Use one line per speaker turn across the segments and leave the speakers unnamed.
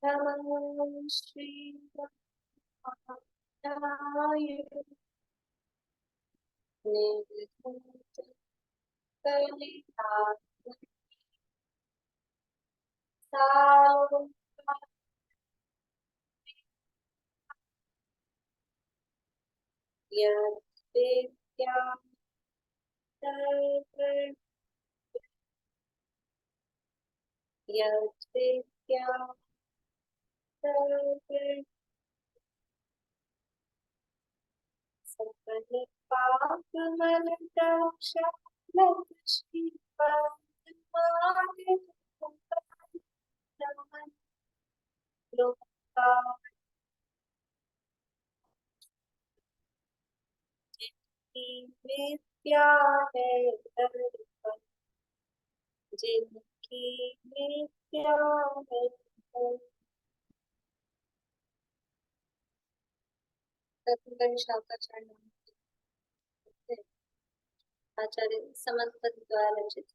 नमः श्रीरामाय निर्धूत कलिकाल सारों यद्विद्या सर्व यद्विद्या सर्व सकल पाप मन दक्षा लत श्री पद्मार्ग नमन लोका की विद्या है दर्पण जिनकी विद्या है दर्पण शाकाचार्य आचार्य समंत द्वारा रचित।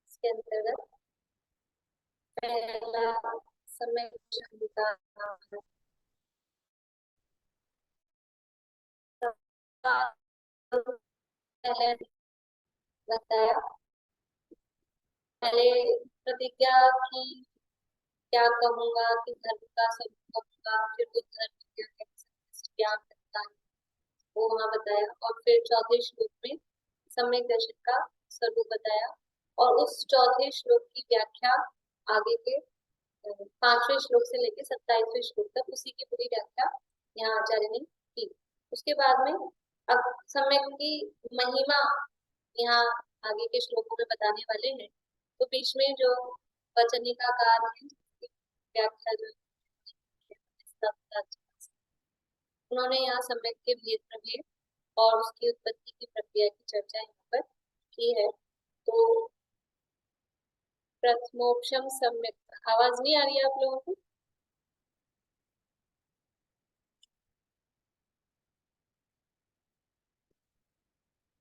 इसके अंतर्गत पहला समय का पहले बताया। पहले प्रतिज्ञा की क्या कहूंगा कि धर्म का स्वरूप कहूंगा, फिर बुद्ध धर्म क्या करता है वो वहां बताया, और फिर चौथे श्लोक में सम्यक दर्शन का स्वरूप बताया, और उस चौथे श्लोक की व्याख्या आगे के 5वें श्लोक से लेकर 27वें श्लोक तक उसी की पूरी व्याख्या यहाँ आचार्य ने की। उसके बाद में अब सम्यक की महिमा यहाँ आगे के श्लोकों में बताने वाले हैं। तो बीच में जो वचनिका कार है व्याख्या जो उन्होंने यहाँ सम्यक के भेद प्रभेद और उसकी उत्पत्ति की प्रक्रिया की चर्चा यहाँ पर की है। तो प्रथमोपशम सम्यक, आवाज नहीं आ रही है आप लोगों को?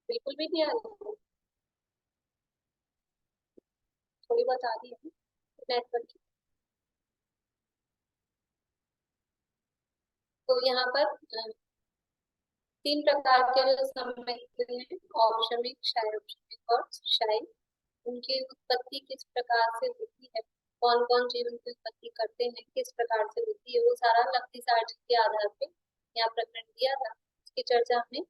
बिल्कुल भी नहीं आ रही, थोड़ी बहुत आ रही है नेटवर्क की। तो यहाँ पर 3 प्रकार के जो सम्यक हैं, औपशमिक, क्षारोपशमिक और क्षाई। उनकी उत्पत्ति किस प्रकार से होती है, कौन कौन जीव उनकी उत्पत्ति करते हैं, किस प्रकार से होती है, वो सारा लक्ष्मी सार्जित के आधार पे यहाँ प्रकरण दिया था। इसकी चर्चा हमने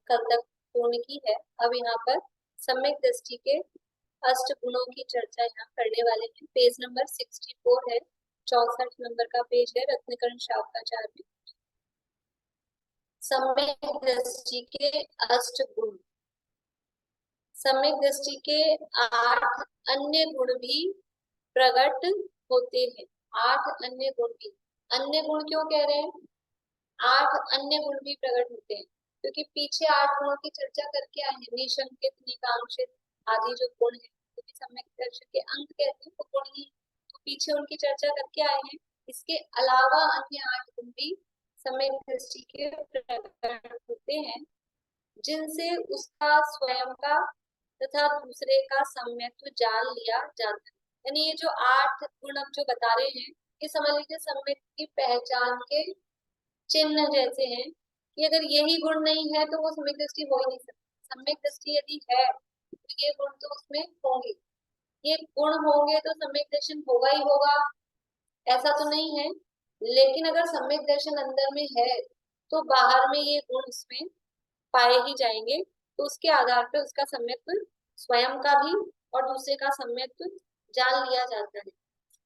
कल तक पूर्ण की है। अब यहाँ पर सम्यक दृष्टि के अष्ट गुणों की चर्चा यहाँ करने वाले हैं। पेज नंबर 64 है, 64 नंबर का पेज है रत्नकर्ण शाखाचार्य में। सम्यक दृष्टि के अष्ट गुण। सम्यक दृष्टि के 8 अन्य गुण भी प्रकट होते हैं। 8 अन्य गुण भी, अन्य गुण क्यों कह रहे हैं? 8 अन्य गुण भी प्रकट होते हैं क्योंकि पीछे 8 गुणों की चर्चा करके आए हैं। निशंकित, निकांक्षित आदि जो गुण है, क्योंकि सम्यक दर्शन के अंग कहते हैं वो गुण ही, तो पीछे उनकी चर्चा करके आए हैं। इसके अलावा अन्य 8 गुण भी सम्यक दृष्टि के प्रकट होते हैं, जिनसे उसका स्वयं का तथा दूसरे का सम्यक्त्व जान लिया जाता है। यानी ये जो 8 गुण अब जो बता रहे हैं, ये समझ लीजिए सम्यक की पहचान के चिन्ह जैसे हैं कि अगर यही गुण नहीं है तो वो सम्यक दृष्टि हो ही नहीं सकती। सम्यक दृष्टि यदि है तो ये गुण तो उसमें होंगे, ये गुण होंगे तो सम्यक दर्शन होगा ही होगा, ऐसा तो नहीं है। लेकिन अगर सम्यक दर्शन अंदर में है तो बाहर में ये गुण उसमें पाए ही जाएंगे, तो उसके आधार पर उसका सम्यक्त्व स्वयं का भी और दूसरे का सम्यक्त्व जान लिया जाता है।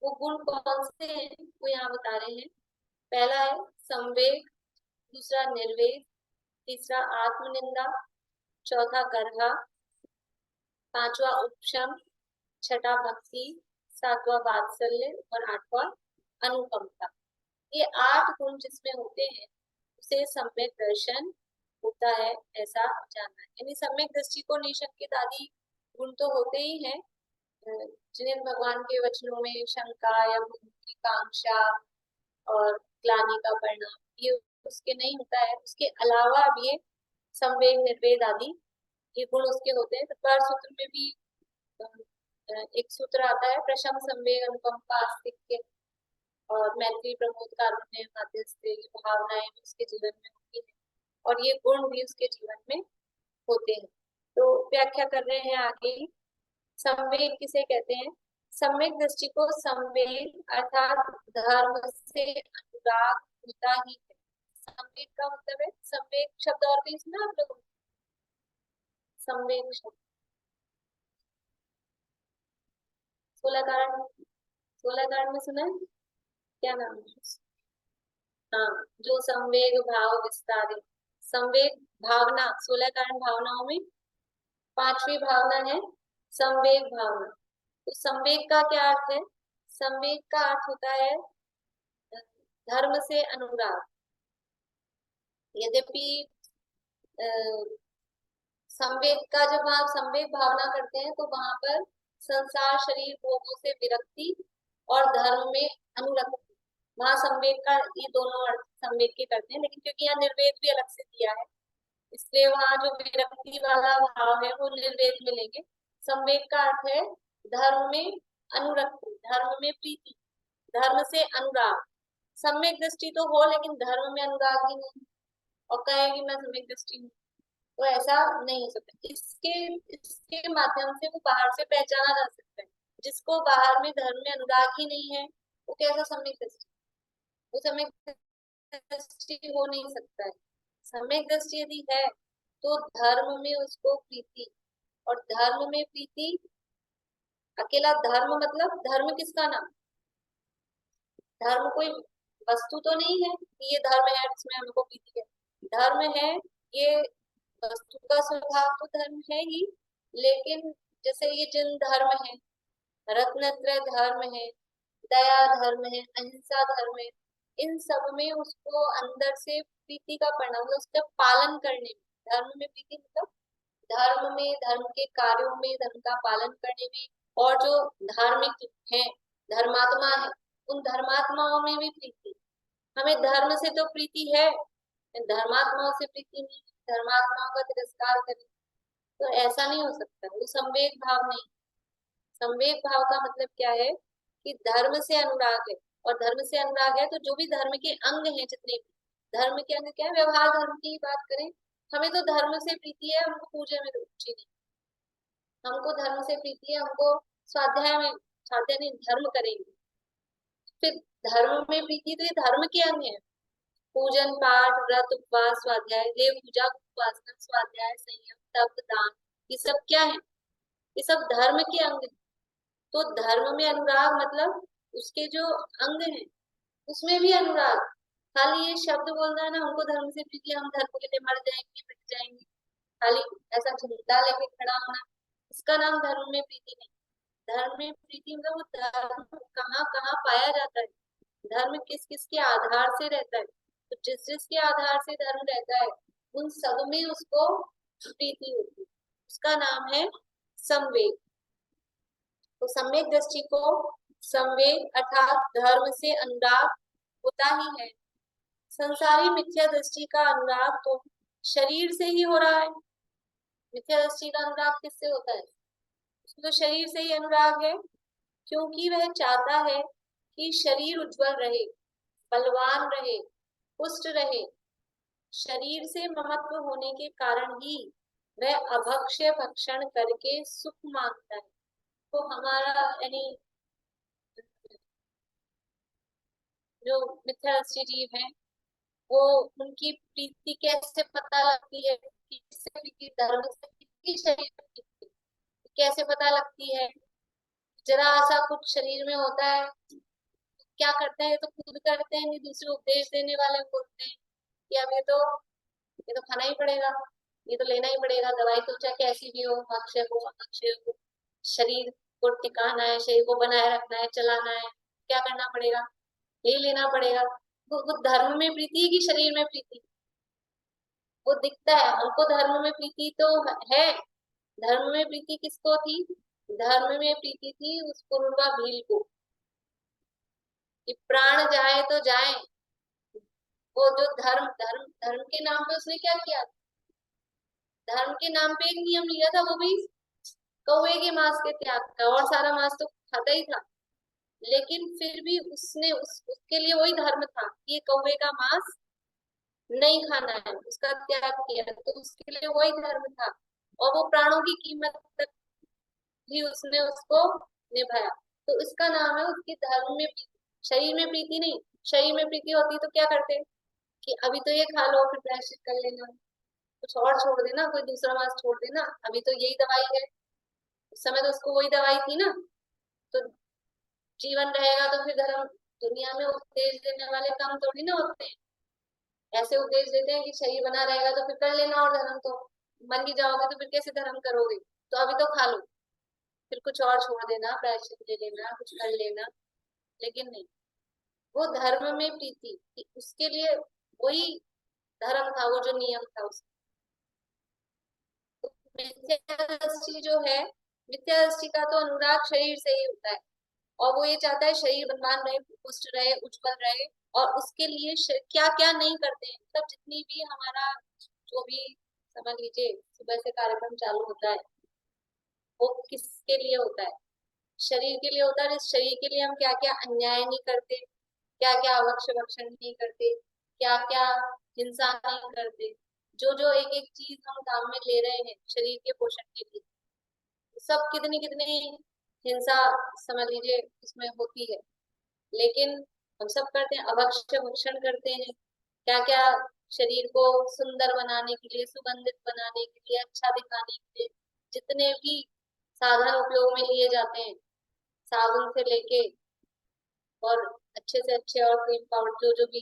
वो गुण कौन से हैं वो यहाँ बता रहे हैं। पहला है संवेग, दूसरा निर्वेग, तीसरा आत्मनिंदा, चौथा गर्हा, पांचवा उपशम, छठा भक्ति, सातवां वात्सल्य और आठवां अनुकंपा। ये 8 गुण जिसमें होते हैं उसे सम्यक दर्शन होता है, ऐसा जानना है। यानी सम्यक दृष्टि को निशंकित आदि गुण तो होते ही हैं, जिन्हें भगवान के वचनों में शंका या की कांक्षा और ग्लानि का परिणाम ये उसके नहीं होता है। उसके अलावा अब ये संवेग, निर्वेद आदि ये गुण उसके होते हैं। तो सूत्र में भी एक सूत्र आता है, प्रशम संवेग अनुकंपा आस्तिक्य और मैत्री प्रमोद कारुण्य मध्यस्थी, भावनाएं भी उसके जीवन में होती है और ये गुण भी उसके जीवन में होते हैं। तो व्याख्या कर रहे हैं आगे। संवेग किसे कहते हैं? सम्यक दृष्टि को संवेग अर्थात धर्म से अनुराग होता ही है। संवेग का मतलब है, संवेग शब्द और भी सुना आप लोगों ने? संवेग शब्द 16 कारण में सुना है? क्या नाम है? हाँ, जो संवेग भाव विस्तारित, संवेग भावना, 16 कारण भावनाओं में 5वीं भावना है संवेग भावना। तो संवेग का क्या अर्थ है? संवेग का अर्थ होता है धर्म से अनुराग। यद्यपि संवेग का, जब आप संवेग भावना करते हैं तो वहां पर संसार शरीर भोगों से विरक्ति और धर्म में अनुरक्ति, वहां संवेग का ये दोनों अर्थ संवेग के करते हैं। लेकिन क्योंकि यहाँ निर्वेद भी अलग से दिया है, इसलिए वहां जो विरक्ति वाला भाव है वो निर्वेद में लेंगे। संवेग का अर्थ है धर्म में अनुरक्ति, धर्म में प्रीति, धर्म से अनुराग। सम्यक दृष्टि तो हो लेकिन धर्म में अनुराग ही नहीं, और कहेगी मैं सम्यक दृष्टि हूँ, तो ऐसा नहीं हो सकता। इसके इसके माध्यम से वो बाहर से पहचाना जा सकता है। जिसको बाहर में धर्म में अनुराग ही नहीं है, वो कैसा सम्यक दृष्टि? वो सम्यक दृष्टि हो नहीं सकता है। सम्यक दृष्टि यदि है तो धर्म में उसको प्रीति, और धर्म में प्रीति, अकेला धर्म मतलब धर्म किसका नाम? धर्म कोई वस्तु तो नहीं है कि ये धर्म है जिसमें हमको प्रीति है। धर्म है, ये वस्तु का स्वभाव तो धर्म है ही, लेकिन जैसे ये जिन धर्म है, रत्नत्रय धर्म है, दया धर्म है, अहिंसा धर्म है, इन सब में उसको अंदर से प्रीति का परिणाम, मतलब उसका पालन करने में धर्म में प्रीति, मतलब धर्म में, धर्म के कार्यों में, धर्म का पालन करने में, और जो धार्मिक है, धर्मात्मा है, उन धर्मात्माओं में भी प्रीति। हमें धर्म से तो प्रीति है, धर्मात्माओं से प्रीति नहीं, धर्मात्माओं का तिरस्कार करें, तो ऐसा नहीं हो सकता। वो संवेग भाव नहीं। संवेग भाव का मतलब क्या है कि धर्म से अनुराग है, और धर्म से अनुराग है तो जो भी धर्म के अंग हैं, जितने भी धर्म के अंग क्या है, व्यवहार धर्म की बात करें, हमें तो धर्म से प्रीति है, हमको पूजा में रुचि नहीं, हमको धर्म से प्रीति है, हमको स्वाध्याय में, स्वाध्याय नहीं, धर्म करेंगे। फिर धर्म में प्रीति, तो ये धर्म के अंग है, पूजन पाठ व्रत उपवास स्वाध्याय, देव पूजा उपासना स्वाध्याय संयम तप दान, ये सब क्या है? ये सब धर्म के अंग है। तो धर्म में अनुराग मतलब उसके जो अंग हैं उसमें भी अनुराग। खाली ये शब्द बोलना है ना, हमको धर्म से प्रीति, हम धर्म के लिए मर जाएंगे मिट जाएंगे, खाली ऐसा झंडा लेके खड़ा होना, इसका नाम धर्म में प्रीति नहीं। धर्म में प्रीति मतलब वो धर्म कहाँ कहाँ पाया जाता है, धर्म किस किस के आधार से रहता है, तो जिस जिस के आधार से धर्म रहता है उन सब में उसको प्रीति होती है, उसका नाम है संवेग। तो सम्यक दृष्टि को संवेग अर्थात धर्म से अनुराग होता ही है। संसारी मिथ्या दृष्टि का अनुराग तो शरीर से ही हो रहा है। मिथ्या दृष्टि का अनुराग किससे होता है? उसको तो शरीर से ही अनुराग है, क्योंकि वह चाहता है कि शरीर उज्जवल रहे, बलवान रहे, पुष्ट रहे। शरीर से ममत्व होने के कारण ही वह अभक्ष्य भक्षण करके सुख मांगता है। तो हमारा यानी जो मिथ्यादृष्टि जीव है, वो उनकी प्रीति कैसे पता लगती है? किससे प्रीति? धर्म से प्रीति, शरीर से प्रीति कैसे पता लगती है? जरा सा कुछ शरीर में होता है, क्या करते हैं? तो खुद करते हैं, नहीं दूसरे उपदेश देने वाले बोलते हैं कि अब ये तो खाना ही पड़ेगा, ये तो लेना ही पड़ेगा, दवाई तो चाहे कैसी भी हो, अक्षय हो अक्षय हो, शरीर को टिकाना है, शरीर को बनाए रखना है, चलाना है, क्या करना पड़ेगा? यही लेना पड़ेगा। वो धर्म में प्रीति की शरीर में प्रीति, वो दिखता है हमको। धर्म में प्रीति तो है, धर्म में प्रीति किसको थी? धर्म में प्रीति थी उस पूर्वा भील को, कि प्राण जाए तो जाए। वो जो धर्म धर्म धर्म के नाम पे उसने क्या किया? धर्म के नाम पे एक नियम लिया था, वो भी कौवे के मांस के त्याग का, और सारा मांस तो खाता ही था, लेकिन फिर भी उसने उसके लिए वही धर्म था कि ये कौवे का मांस नहीं खाना है, उसका त्याग किया, तो उसके लिए वही धर्म था, और वो प्राणों की कीमत तक भी उसने उसको निभाया। तो इसका नाम है उसकी धर्म में प्रीति। शरीर में प्रीति नहीं, शरीर में प्रीति होती तो क्या करते कि अभी तो ये खा लो, फिर प्रायश्चित कर लेना, कुछ और छोड़ देना, कोई दूसरा मांस छोड़ देना, अभी तो यही दवाई है। उस समय तो उसको वही दवाई थी ना। तो जीवन रहेगा तो फिर धर्म, दुनिया में उपदेश देने वाले काम थोड़ी ना होते हैं। ऐसे उपदेश देते हैं कि शरीर बना रहेगा तो फिर कर लेना, और धर्म तो मर ही जाओगे तो फिर कैसे धर्म करोगे, तो अभी तो खा लो, फिर कुछ और छोड़ देना, प्रायश्चित ले लेना, कुछ कर लेना। लेकिन नहीं, वो धर्म में प्रीति कि उसके लिए वही धर्म था, वो जो नियम था उसका। तो मिथ्या दृष्टि जो है, मिथ्या दृष्टि का तो अनुराग शरीर से ही होता है, और वो ये चाहता है शरीर बलवान रहे, पुष्ट रहे, उज्जवल रहे, और उसके लिए क्या क्या नहीं करते हैं, मतलब जितनी भी हमारा जो भी समझ लीजिए सुबह से कार्यक्रम चालू होता है, वो किसके लिए होता है, शरीर के लिए होता है। इस शरीर के लिए हम क्या क्या अन्याय नहीं करते, क्या क्या अवक्ष भक्षण नहीं करते, क्या क्या हिंसा नहीं करते, जो जो एक एक चीज हम काम में ले रहे हैं शरीर के पोषण के लिए, सब कितनी कितनी हिंसा समझ लीजिए उसमें होती है। लेकिन हम सब करते हैं, अभक्ष्य भक्षण करते हैं, क्या क्या शरीर को सुंदर बनाने के लिए, सुगंधित बनाने के लिए, अच्छा दिखाने के लिए जितने भी साधन उपयोग में लिए जाते हैं, साबुन से लेके और अच्छे से अच्छे और क्रीम पाउडर जो जो भी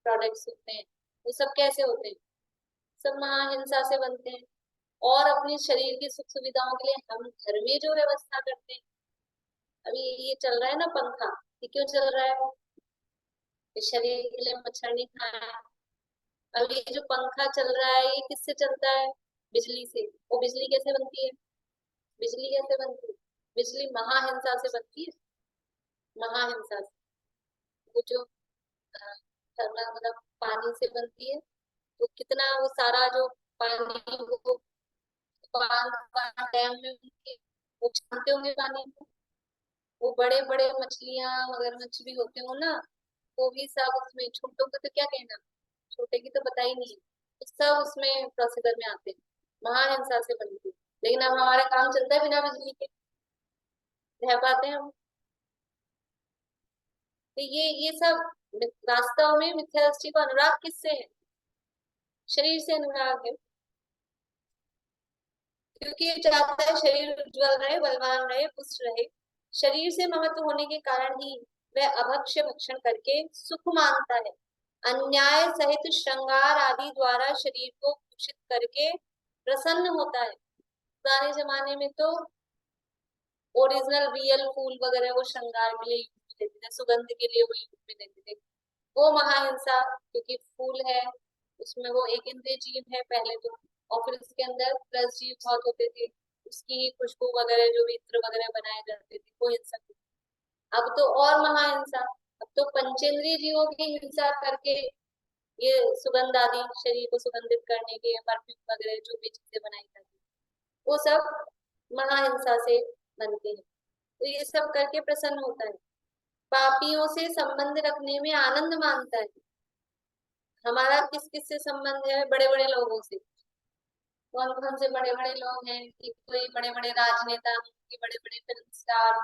प्रोडक्ट्स होते हैं, वो सब कैसे होते हैं, सब महाहिंसा से बनते हैं। और अपने शरीर की सुख सुविधाओं के लिए हम घर में जो व्यवस्था करते हैं, अभी ये चल रहा है ना पंखा, ये क्यों चल रहा है, कि शरीर के लिए मच्छर नहीं खाना। अब ये जो पंखा चल रहा है ये किससे चलता है, बिजली से। वो बिजली कैसे बनती है, बिजली कैसे बनती है, बिजली महाहिंसा से बनती है, महाहिंसा से। वो जो थर्मल मतलब पानी से बनती है, तो कितना वो सारा जो पानी वो बांध बांध डैम में उनके, वो छानते होंगे पानी को, वो बड़े बड़े मछलियां मगरमच्छ भी होते हो ना, वो भी सब उसमें, छोटों को तो क्या कहना, छोटे की तो पता ही नहीं है, तो सब उसमें प्रोसीजर में आते हैं, महाहिंसा से बनती है। लेकिन अब हमारा काम चलता है बिना बिजली के, रह पाते हैं हम। तो ये सब वास्तव में मिथ्या दृष्टि का अनुराग किससे है, शरीर से अनुराग है, क्योंकि ये चाहता है शरीर उज्जवल रहे, बलवान रहे, पुष्ट रहे। शरीर से महत्व होने के कारण ही वह अभक्ष्य भक्षण करके सुख मानता है, अन्याय सहित श्रृंगार आदि द्वारा शरीर को भूषित करके प्रसन्न होता है। पुराने जमाने में तो ओरिजिनल रियल फूल वगैरह वो श्रृंगार के लिए यूज में लेते थे, सुगंध के लिए वो यूज में लेते थे। वो महाहिंसा, क्योंकि फूल है उसमें वो एक इंद्रिय जीव है पहले तो, और फिर उसके अंदर प्लस जीव बहुत होते थे, उसकी ही खुशबू वगैरह जो भी इत्र वगैरह बनाए जाते थे, वो हिंसा थी। अब तो और महाहिंसा, अब तो पंचेंद्रिय जीवों की हिंसा करके ये सुगंध आदि शरीर को सुगंधित करने के परफ्यूम वगैरह जो भी चीजें बनाई जाती है, वो सब महाहिंसा से बनते हैं। तो ये सब करके प्रसन्न होता है, पापियों से संबंध रखने में आनंद मानता है। हमारा किस किस से संबंध है, बड़े बड़े लोगों से। कौन कौन से बड़े बड़े लोग हैं कि कोई बड़े बड़े राजनेता हों, कि बड़े बड़े फिल्म स्टार,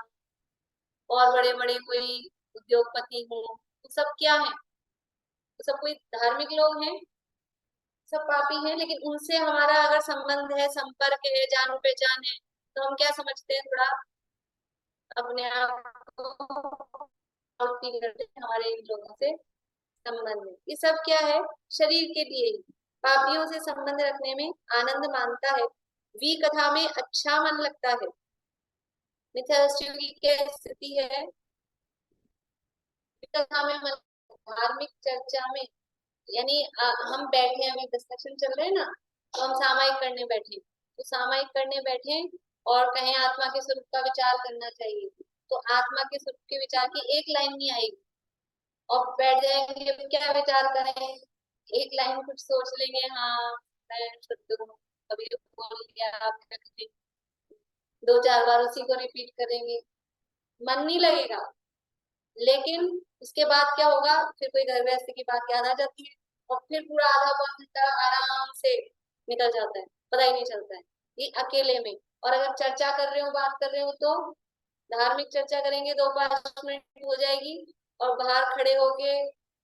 और बड़े बड़े कोई उद्योगपति हो, वो सब क्या है, वो सब कोई धार्मिक लोग हैं, सब पापी हैं। लेकिन उनसे हमारा अगर संबंध है, संपर्क है, जान पहचान है, तो हम क्या समझते हैं, थोड़ा अपने आप को फील करते हैं हमारे इन लोगों से संबंध है। ये सब क्या है, शरीर के लिए ही। पापियों से संबंध रखने में आनंद मानता है, वी कथा में अच्छा मन लगता है। मिथ्या दृष्टियों की क्या स्थिति है, कथा में मन, धार्मिक चर्चा में, यानी हम बैठे हैं, अभी डिस्कशन चल रहे हैं ना, तो हम सामायिक करने बैठे, तो सामायिक करने बैठे और कहें आत्मा के स्वरूप का विचार करना चाहिए, तो आत्मा के स्वरूप के विचार की एक लाइन नहीं आएगी, और बैठ जाएंगे क्या विचार करें, एक लाइन कुछ सोच लेंगे, हाँ मैं शुद्ध हूँ, कभी बोल लिया, 2-4 बार उसी को रिपीट करेंगे, मन नहीं लगेगा। लेकिन उसके बाद क्या होगा, फिर कोई घर गृहस्थी की बात याद आ जाती है और फिर पूरा आधा पौन घंटा आराम से निकल जाता है, पता ही नहीं चलता है, ये अकेले में। और अगर चर्चा कर रहे हो, बात कर रहे हो, तो धार्मिक चर्चा करेंगे 2-5 मिनट हो जाएगी, और बाहर खड़े होके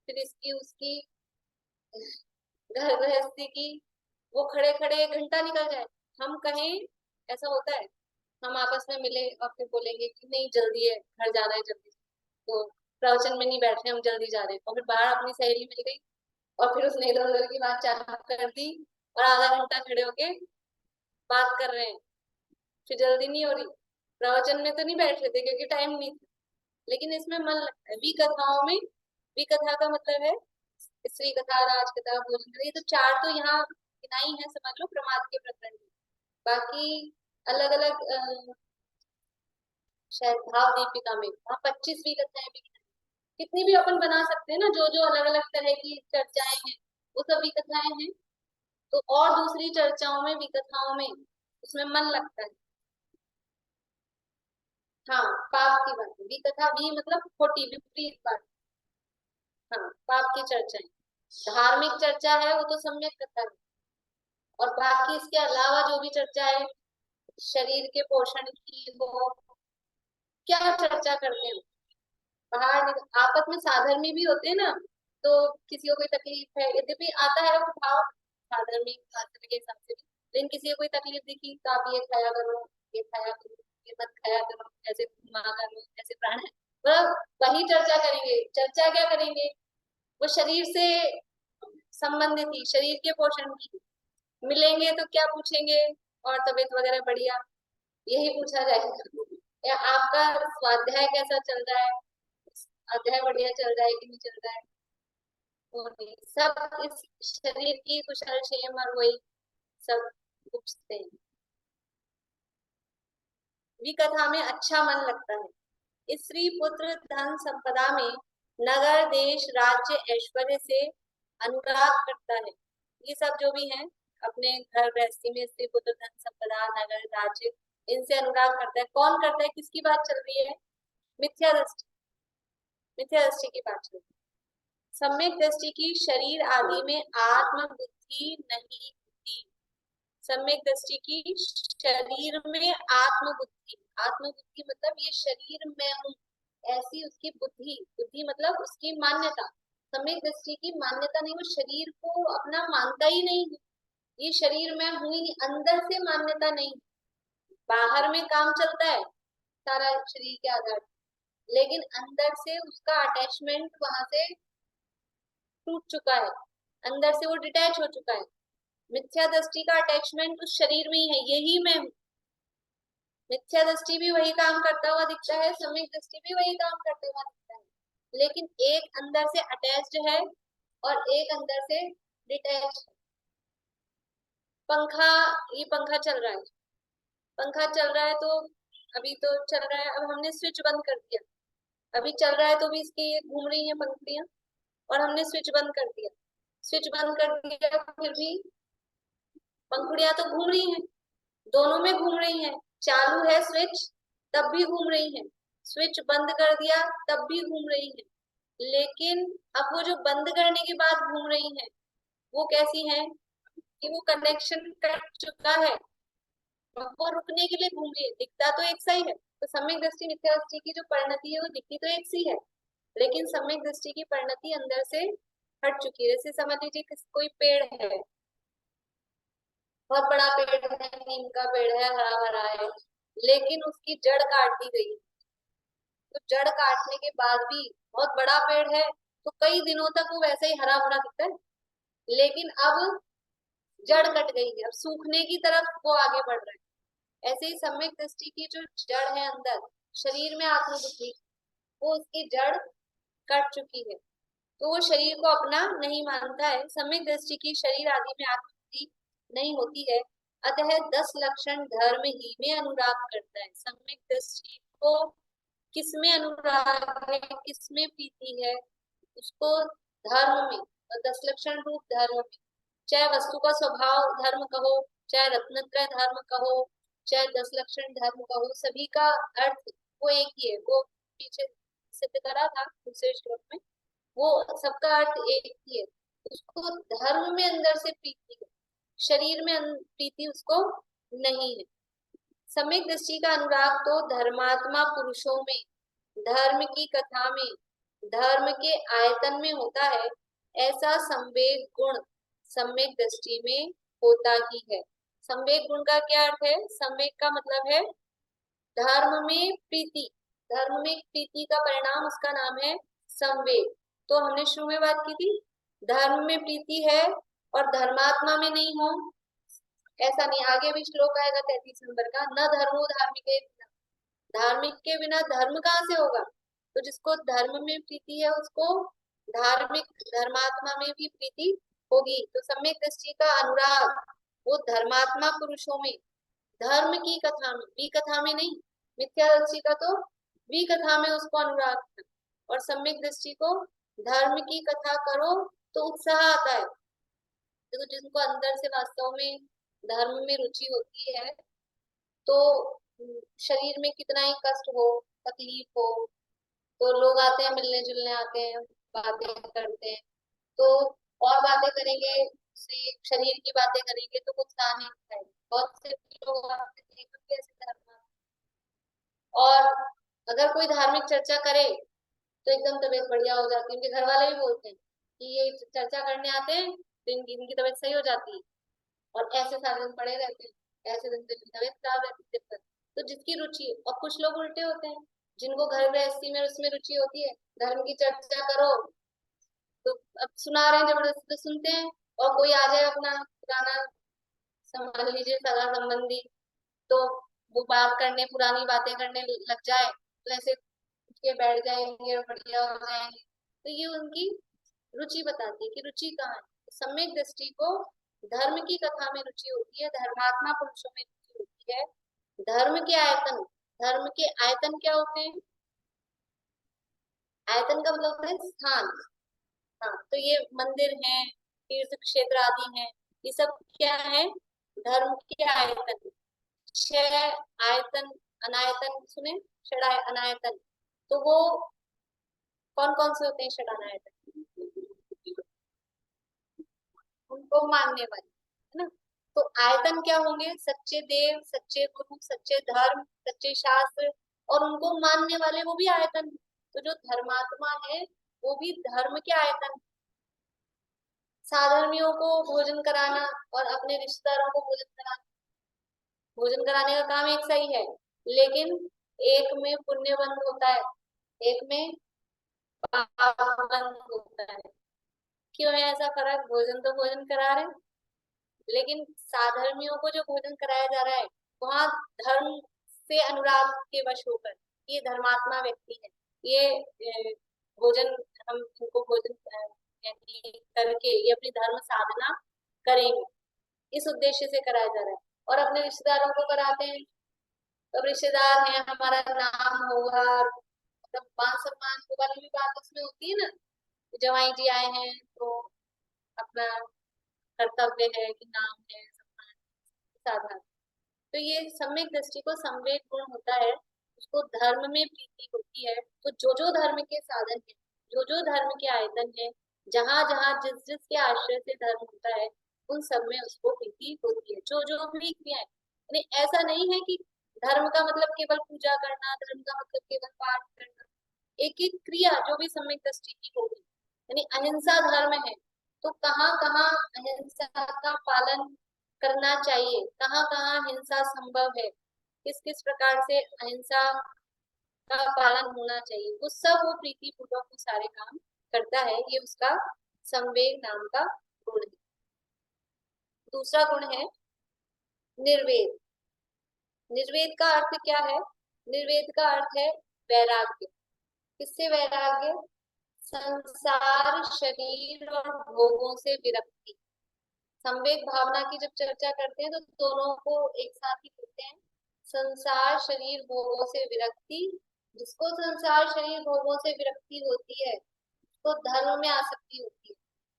फिर इसकी उसकी घर गृहस्थी की, वो खड़े खड़े 1 घंटा निकल जाए। हम कहें, ऐसा होता है, हम आपस में मिले और फिर बोलेंगे कि नहीं जल्दी है, घर जाना है जल्दी, तो प्रवचन में नहीं बैठ रहे, हम जल्दी जा रहे हैं, और फिर बाहर अपनी सहेली मिल गई और फिर उसने इधर उधर की बात चालू कर दी और आधा घंटा खड़े होके बात कर रहे हैं, फिर जल्दी नहीं हो रही। प्रवचन में तो नहीं बैठ रहे थे क्योंकि टाइम नहीं था, लेकिन इसमें मन लगता है। विकथाओं में, विकथा का मतलब है स्त्री कथा, राज कथा, भोजन कथा, ये तो चार तो यहाँ गिनाई है, समझ लो, प्रमाद के प्रकरण में। बाकी अलग अलग शायद भाव दीपिका में वहाँ 25वीं कथाएं भी गिनाई। कितनी भी अपन बना सकते हैं ना, जो जो अलग अलग तरह की चर्चाएं हैं वो सब विकथाएं हैं। तो और दूसरी चर्चाओं में, विकथाओं में, उसमें मन लगता है। हाँ, पाप की बात है, विकथा, वी मतलब खोटी, विपरीत बात। हाँ, पाप की चर्चाएं। धार्मिक चर्चा है वो तो सम्यक कथा है, और बाकी इसके अलावा जो भी चर्चा है, शरीर के पोषण की हो, क्या चर्चा करते हैं बाहर आपस में, साधर्मी भी होते हैं ना, तो किसी को कोई तकलीफ है, यद्यपि आता है वो भाव साधर्मी शास्त्र के हिसाब से भी, लेकिन किसी को कोई तकलीफ दिखी तो आप ये खाया करो, ये खाया करो, ये मत खाया करो, ऐसे घुमा करो, ऐसे प्राण है, मतलब वही चर्चा करेंगे। चर्चा क्या करेंगे, वो शरीर से संबंधित ही, शरीर के पोषण की। मिलेंगे तो क्या पूछेंगे, और तबीयत वगैरह बढ़िया, यही पूछा जाएगा। या आपका स्वाध्याय कैसा चल रहा है, अध्याय बढ़िया चल रहा है कि नहीं चल रहा है, वो नहीं, सब इस शरीर की कुशल क्षेम और वही सब पूछते हैं। विकथा में अच्छा मन लगता है। स्त्री पुत्र धन संपदा में नगर देश राज्य ऐश्वर्य से अनुराग करता है। ये सब जो भी है अपने घर गृहस्थी में, स्त्री पुत्र धन संपदा नगर राज्य, इनसे अनुराग करता है। कौन करता है, किसकी बात चल रही है, मिथ्या दृष्टि, मिथ्या दृष्टि की बात चल रही है। सम्यक दृष्टि की शरीर आदि में आत्म बुद्धि नहीं होती। सम्यक दृष्टि की शरीर में आत्म बुद्धि, आत्म बुद्धि मतलब ये शरीर में हूँ, ऐसी उसकी बुद्धि, बुद्धि मतलब उसकी मान्यता। सम्यक दृष्टि की मान्यता नहीं, वो शरीर को अपना मानता ही नहीं, ये शरीर में हूँ ही, अंदर से मान्यता नहीं। बाहर में काम चलता है सारा शरीर के आधार, लेकिन अंदर से उसका अटैचमेंट वहां से टूट चुका है, अंदर से वो डिटैच हो चुका है। मिथ्या दृष्टि का अटैचमेंट उस शरीर में ही है, यही मैं हूँ। मिथ्या दृष्टि भी वही काम करता हुआ दिखता है, सम्यक दृष्टि भी वही काम करता हुआ दिखता है, लेकिन एक अंदर से अटैच्ड है और एक अंदर से डिटैच। पंखा, ये पंखा चल रहा है, पंखा चल रहा है, तो अभी तो चल रहा है, अब हमने स्विच बंद कर दिया, अभी चल रहा है तो भी इसकी ये घूम रही है पंखुड़ियां, और हमने स्विच बंद कर दिया, स्विच बंद कर दिया, फिर भी पंखुड़ियां तो घूम रही हैं, दोनों में घूम रही हैं। चालू है स्विच तब भी घूम रही हैं, स्विच बंद कर दिया तब भी घूम रही हैं। लेकिन अब वो जो बंद करने के बाद घूम रही हैं, वो कैसी हैं कि वो कनेक्शन कट चुका है, वो रुकने के लिए घूम रही है। दिखता तो एक सा ही है, तो सम्यक दृष्टि मिथ्या दृष्टि की जो परिणति है वो दिखती तो एक सी है, लेकिन सम्यक दृष्टि की परिणति अंदर से हट चुकी है। जैसे समझ लीजिए कोई पेड़ है, बहुत बड़ा पेड़ है, नीम का पेड़ है, हरा भरा है, लेकिन उसकी जड़ काट दी गई, तो जड़ काटने के बाद भी बहुत बड़ा पेड़ है, तो कई दिनों तक वो वैसे ही हरा भरा दिखता है, लेकिन अब जड़ कट गई है, अब सूखने की तरफ वो आगे बढ़ रहा है। ऐसे ही सम्यक दृष्टि की जो जड़ है अंदर शरीर में आत्मबुद्धि, वो उसकी जड़ कट चुकी है, तो वो शरीर को अपना नहीं मानता है। सम्यक दृष्टि की शरीर आदि में आत्मबुद्धि नहीं होती है, अतः 10 लक्षण धर्म ही में अनुराग करता है। सम्यक दृष्टि को किसमें अनुराग है, किसमें प्रीति है, उसको धर्म में, और 10 लक्षण रूप धर्म में, चाहे वस्तु का स्वभाव धर्म कहो, चाहे रत्नत्रय धर्म कहो, चाहे 10 लक्षण धर्म का हो, सभी का अर्थ वो एक ही है। वो पीछे सिद्ध करा था दूसरे श्लोक में, वो सबका अर्थ एक ही है। उसको धर्म में अंदर से प्रीति है, शरीर में प्रीति उसको नहीं है। सम्यक दृष्टि का अनुराग तो धर्मात्मा पुरुषों में, धर्म की कथा में, धर्म के आयतन में होता है। ऐसा संवेग गुण सम्यक दृष्टि में होता ही है। संवेग गुण का क्या अर्थ है? संवेग का मतलब है धर्म में प्रीति। धर्म में प्रीति का परिणाम, उसका नाम है संवेग। तो हमने शुरू में बात की थी, धर्म में प्रीति है और धर्मात्मा में नहीं हो, ऐसा नहीं। आगे भी श्लोक आएगा 33 नंबर का, न धर्मो धार्मिक, धार्मिक के बिना धर्म कहाँ से होगा? तो जिसको धर्म में प्रीति है उसको धार्मिक, धर्मात्मा में भी प्रीति होगी। तो सम्यक दृष्टि का अनुराग वो धर्मात्मा पुरुषों में, धर्म की कथा में, विकथा में नहीं। मिथ्या दृष्टि का तो विकथा में उसको अनुराग था, और सम्यक दृष्टि को धर्म की कथा करो तो उत्साह आता है। तो जिनको अंदर से वास्तव में धर्म में रुचि होती है, तो शरीर में कितना ही कष्ट हो, तकलीफ हो, तो लोग आते हैं, मिलने जुलने आते हैं, बातें करते हैं। तो और बातें करेंगे, से शरीर की बातें करेंगे तो कुछ कहा नहीं है। बहुत से लोग आते हैं कैसे धर्म, और अगर कोई धार्मिक चर्चा करे तो एकदम तबीयत बढ़िया हो जाती है। उनके घर वाले भी बोलते हैं कि ये चर्चा करने आते हैं तो इनकी तबीयत सही हो जाती है, और ऐसे सारे दिन पड़े रहते हैं, ऐसे दिन तबीयत खराब रहती है। तो जिसकी रुचि, और कुछ लोग उल्टे होते हैं जिनको घर गृहस्थी में उसमें रुचि होती है, धर्म की चर्चा करो तो अब सुना रहे हैं जबरदस्ती तो सुनते हैं, और कोई आ जाए अपना पुराना, समझ लीजिए सगा संबंधी, तो वो बात करने, पुरानी बातें करने लग जाए तो ऐसे उठ के बैठ जाएंगे और बढ़िया हो जाएंगे। तो ये उनकी रुचि बताती है कि रुचि कहाँ है। सम्यक दृष्टि को धर्म की कथा में रुचि होती है, धर्मात्मा पुरुषों में रुचि होती है। धर्म के आयतन, धर्म के आयतन क्या होते हैं? आयतन का मतलब होता है स्थान। हाँ, तो ये मंदिर हैं, तीर्थ क्षेत्र आदि हैं, ये सब क्या है? धर्म के आयतन। छह आयतन, अनायतन सुने, षड अनायतन, तो वो कौन कौन से होते हैं षड अनायतन? उनको मानने वाले, है ना। तो आयतन क्या होंगे? सच्चे देव, सच्चे गुरु, सच्चे धर्म, सच्चे शास्त्र, और उनको मानने वाले वो भी आयतन। तो जो धर्मात्मा है वो भी धर्म के आयतन। साधर्मियों को भोजन कराना और अपने रिश्तेदारों को भोजन कराना, भोजन कराने का काम एक सही है, लेकिन एक में पुण्य बंद होता है, एक में पाप बंद होता है। क्यों है ऐसा फर्क? भोजन तो भोजन करा रहे हैं, लेकिन साधर्मियों को जो भोजन कराया जा रहा है वहां धर्म से अनुराग के वश होकर, ये धर्मात्मा व्यक्ति है, ये भोजन, हम इनको भोजन यानी करके ये अपनी धर्म साधना करेंगे, इस उद्देश्य से कराया जा रहा है। और अपने रिश्तेदारों को कराते हैं, तो रिश्तेदार हैं, हमारा नाम होगा, मतलब मान सम्मान वाली भी बात उसमें होती है ना। जवाई जी आए हैं तो अपना कर्तव्य है कि नाम है, सम्मान, साधारण। तो ये सम्यक दृष्टि को संवेद गुण होता है, उसको धर्म में प्रीति होती है। तो जो जो धर्म के साधन है, जो जो धर्म के आयतन है, जहां जहां जिस जिस के आश्रय से धर्म होता है, उन सब में उसको प्रीति होती है। जो जो भी क्रियाएं, यानी ऐसा नहीं है कि धर्म का मतलब केवल पूजा करना, धर्म का मतलब केवल पाठ करना। एक एक क्रिया जो भी सम्यक दृष्टि की होगी, यानी अहिंसा धर्म है, तो कहाँ कहाँ अहिंसा का पालन करना चाहिए, कहाँ कहाँ हिंसा संभव है, किस किस प्रकार से अहिंसा का पालन होना चाहिए, वो सब वो प्रीति पूर्वक वो सारे काम करता है। ये उसका संवेग नाम का गुण है। दूसरा गुण है निर्वेद। निर्वेद का अर्थ क्या है? निर्वेद का अर्थ है वैराग्य। किससे वैराग्य? संसार, शरीर और भोगों से विरक्ति। संवेग भावना की जब चर्चा करते हैं तो दोनों को एक साथ ही करते हैं। संसार, शरीर, भोगों से विरक्ति। जिसको संसार, शरीर, भोगों से विरक्ति होती है उसको धर्म में आसक्ति होती है।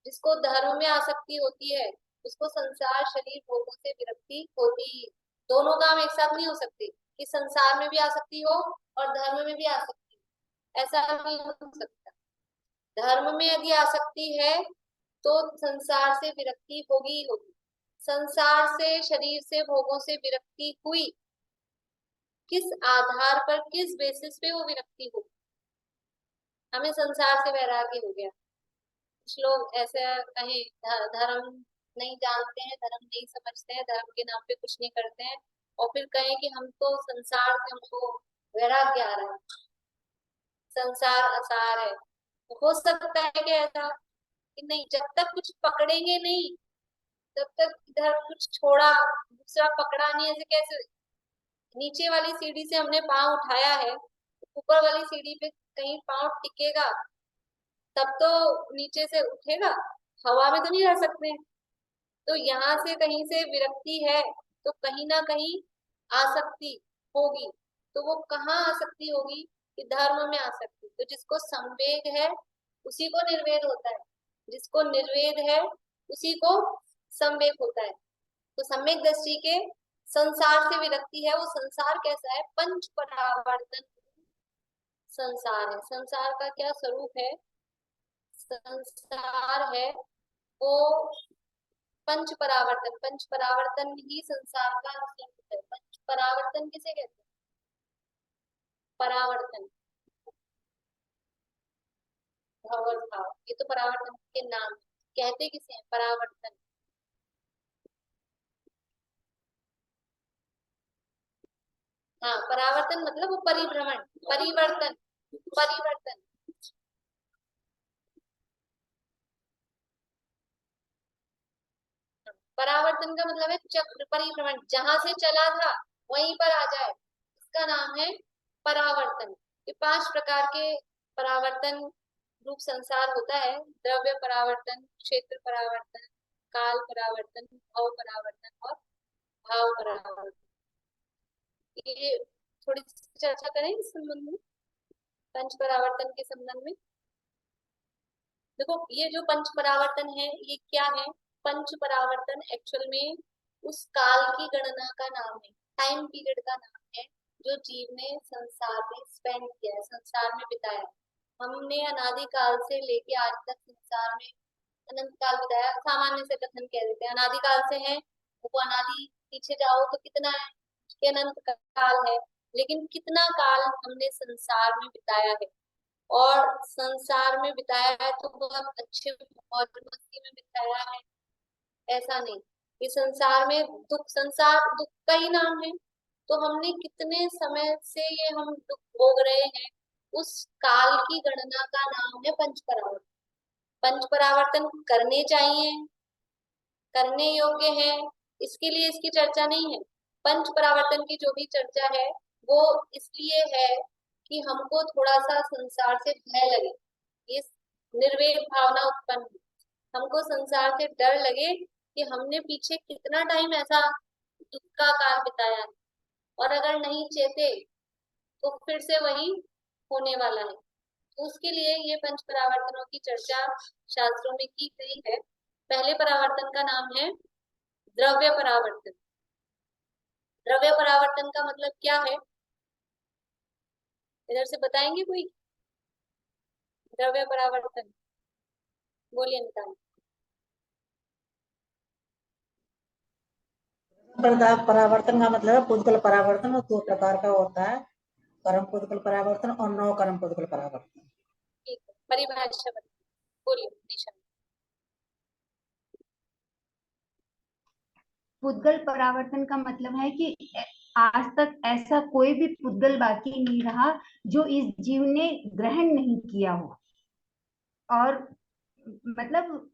जिसको धर्म में आसक्ति होती है उसको संसार, शरीर, भोगों से विरक्ति होती है। दोनों काम एक साथ नहीं हो सकते कि संसार में भी आसक्ति हो और धर्म में भी आसक्ति हो, ऐसा नहीं हो सकता। धर्म में यदि आसक्ति है तो संसार से विरक्ति होगी ही होगी। संसार से, शरीर से, भोगों से विरक्ति हुई, किस आधार पर, किस बेसिस पे वो विरक्ति होगी? हमें संसार से वैराग्य हो गया। कुछ लोग ऐसे कहें धर्म नहीं जानते हैं, धर्म नहीं समझते हैं, धर्म के नाम पे कुछ नहीं करते हैं, और फिर कहें कि हम तो संसार से हमको वैराग्य आ रहा है, संसार असार है। तो हो सकता है कि ऐसा कि नहीं, जब तक कुछ पकड़ेंगे नहीं तब तक इधर कुछ छोड़ा दूसरा पकड़ा नहीं। ऐसे कैसे? नीचे वाली सीढ़ी से हमने पांव उठाया है, ऊपर वाली सीढ़ी पे कहीं पांव टिकेगा तब तो नीचे से उठेगा, हवा में तो नहीं रह सकते। तो यहाँ से कहीं से विरक्ति है तो कहीं ना कहीं आसक्ति होगी। तो वो कहाँ आसक्ति होगी? कि धर्म में आसक्ति। तो जिसको संवेग है उसी को निर्वेद होता है, जिसको निर्वेद है उसी को संवेग होता है। तो सम्यक दृष्टि के संसार से विरक्ति है। वो संसार कैसा है? पंच परावर्तन संसार है। संसार का क्या स्वरूप है? संसार है वो पंच परावर्तन। पंच परावर्तन ही संसार का स्वरूप है। पंच परावर्तन किसे कहते हैं? परावर्तन, भव भाव, ये तो परावर्तन के नाम कहते किसे हैं? परावर्तन। हाँ, परावर्तन मतलब वो परिभ्रमण, परिवर्तन, परिवर्तन। परावर्तन का मतलब है चक्र, परिभ्रमण, जहां से चला था वहीं पर आ जाए, इसका नाम है परावर्तन। ये 5 प्रकार के परावर्तन रूप संसार होता है। द्रव्य परावर्तन, क्षेत्र परावर्तन, काल परावर्तन, भव परावर्तन और भाव परावर्तन। ये थोड़ी सी चर्चा करें इस संबंध में, पंच परावर्तन के संबंध में। देखो, ये जो पंच परावर्तन है ये क्या है? पंच परावर्तन एक्चुअल में उस काल की गणना का नाम है, टाइम पीरियड का नाम है जो जीव ने संसार में स्पेंड किया है, संसार में बिताया। हमने अनादि काल से लेके आज तक संसार में अनंत काल बिताया। सामान्य से कथन कह देते हैं अनादि काल से है, वो अनादि पीछे जाओ तो कितना है कि अनंत काल है। लेकिन कितना काल हमने संसार में बिताया है, और संसार में बिताया है तो बहुत अच्छे मौज मस्ती में बिताया है, ऐसा नहीं। ये संसार में दुख, संसार दुख का ही नाम है। तो हमने कितने समय से ये हम दुख भोग रहे हैं, उस काल की गणना का नाम है पंच परावर्तन। पंच परावर्तन करने चाहिए, करने योग्य है, इसके लिए इसकी चर्चा नहीं है। पंच परावर्तन की जो भी चर्चा है वो इसलिए है कि हमको थोड़ा सा संसार से भय लगे, ये निर्वेद भावना उत्पन्न हो, हमको संसार से डर लगे कि हमने पीछे कितना टाइम ऐसा दुख का काल बिताया है, और अगर नहीं चेते तो फिर से वही होने वाला है। तो उसके लिए ये पंच परावर्तनों की चर्चा शास्त्रों में की गई है। पहले परावर्तन का नाम है द्रव्य परावर्तन। द्रव्य परावर्तन का मतलब क्या है? इधर से बताएंगे कोई? द्रव्य परावर्तन बोलिए निकाल।
परावर्तन का मतलब है पुद्गल परावर्तन, और 2 प्रकार का होता है, कर्म पुद्गल परावर्तन और नौ कर्म पुद्गल परावर्तन।
ठीक है, परिभाषा बोलिए निशा।
पुद्गल परावर्तन का मतलब है कि आज तक ऐसा कोई भी पुद्गल बाकी नहीं रहा जो इस जीव ने ग्रहण नहीं किया हो, और मतलब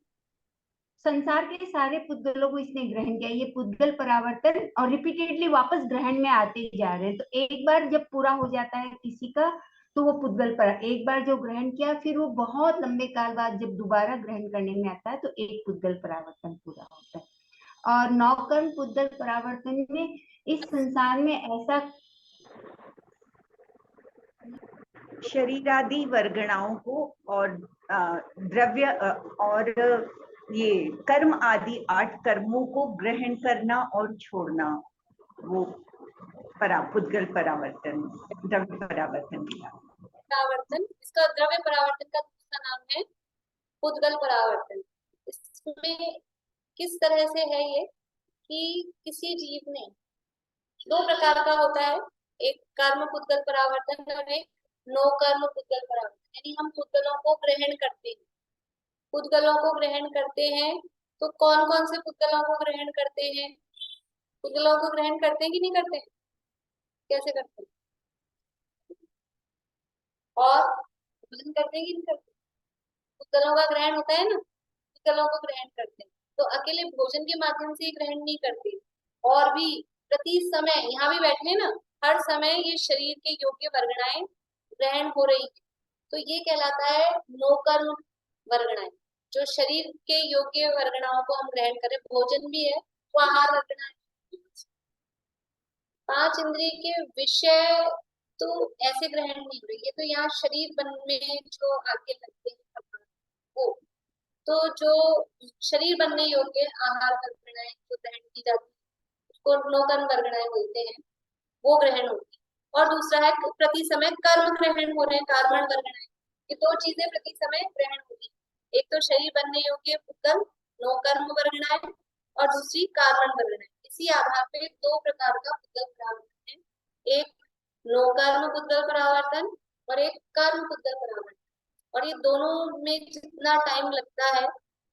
संसार के सारे पुद्गलों को इसने ग्रहण किया। ये पुद्गल परावर्तन और रिपीटेडली वापस ग्रहण में आते जा रहे हैं। तो एक बार जब पूरा हो जाता है किसी का तो वो पुद्गल पर, एक बार जो ग्रहण किया फिर वो बहुत लंबे काल बाद जब दोबारा ग्रहण करने में आता है तो एक पुद्गल परावर्तन पूरा होता है। और नौकर्म पुद्गल परावर्तन में इस संसार में ऐसा
शरीरादि वर्गणाओं को और द्रव्य और ये कर्म आदि 8 कर्मों को ग्रहण करना और छोड़ना, वो पुद्गल परावर्तन, द्रव्य परावर्तन किया।
परावर्तन, इसका द्रव्य परावर्तन का दूसरा नाम है पुद्गल परावर्तन। इसमें किस तरह से है ये कि किसी जीव ने, दो प्रकार का होता है, एक कर्म पुद्गल परावर्तन और एक नो कर्म पुद्गल परावर्तन। यानी हम पुद्गलों को ग्रहण करते हैं, पुद्गलों को ग्रहण करते हैं। तो कौन कौन से पुद्गलों को ग्रहण करते हैं? पुद्गलों को ग्रहण करते हैं कि नहीं करते हैं? कैसे करते हैं? और ग्रहण करते हैं कि नहीं करते? पुद्गलों का ग्रहण होता है ना, पुद्गलों को ग्रहण करते हैं। तो अकेले भोजन के माध्यम से ग्रहण नहीं करते, और भी प्रति समय, यहाँ भी बैठे ना, हर समय ये शरीर के योग्य वर्गणाएं ग्रहण हो रही है। तो ये कहलाता है नो कर्म वर्गणाएं, जो शरीर के योग्य वर्गणाओं को हम ग्रहण करें। भोजन भी है तो आहार वर्गणाएं। पांच इंद्रिय के विषय तो ऐसे ग्रहण नहीं हो रही है, तो यहाँ शरीर बनने जो आगे लगते हैं वो, तो जो शरीर बनने योग्य आहार वर्गणाएं जो ग्रहण की जाती है उसको नो कर्म वर्गणाएं बोलते हैं, वो ग्रहण होती है। और दूसरा है प्रति समय कर्म ग्रहण हो रहे हैं, कार्बन वर्गणाएं। ये दो चीजें प्रति समय ग्रहण होती है, एक तो शरीर बनने योग्य पुद्गल नो कर्म वर्गणाएं और दूसरी कार्बन वर्गणाएं। इसी आधार पे दो प्रकार का पुद्गल परावर्तन है, एक नो कर्म पुद्गल परावर्तन और एक कर्म पुद्गल परावर्तन। और ये दोनों में जितना टाइम लगता है,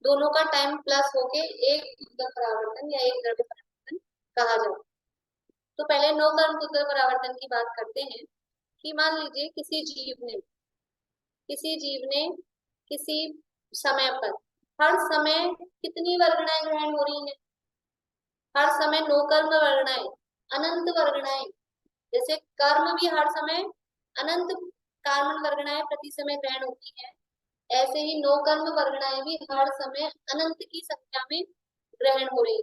दोनों का टाइम प्लस होके एक पुद्गल परावर्तन या एक द्रव्य परावर्तन कहा जाता है। तो पहले नो कर्म पुद्गल परावर्तन की बात करते हैं कि मान लीजिए किसी जीव ने किसी समय पर, हर समय कितनी वर्गणाएं ग्रहण हो रही हैं? हर समय नो कर्म वर्गणाएं, अनंत वर्गणाएं। जैसे कर्म भी हर समय अनंत कार्बन वर्गणाएं प्रति समय ग्रहण होती है, ऐसे ही नो कर्म वर्गणाएं भी हर समय अनंत की संख्या में ग्रहण हो रही है।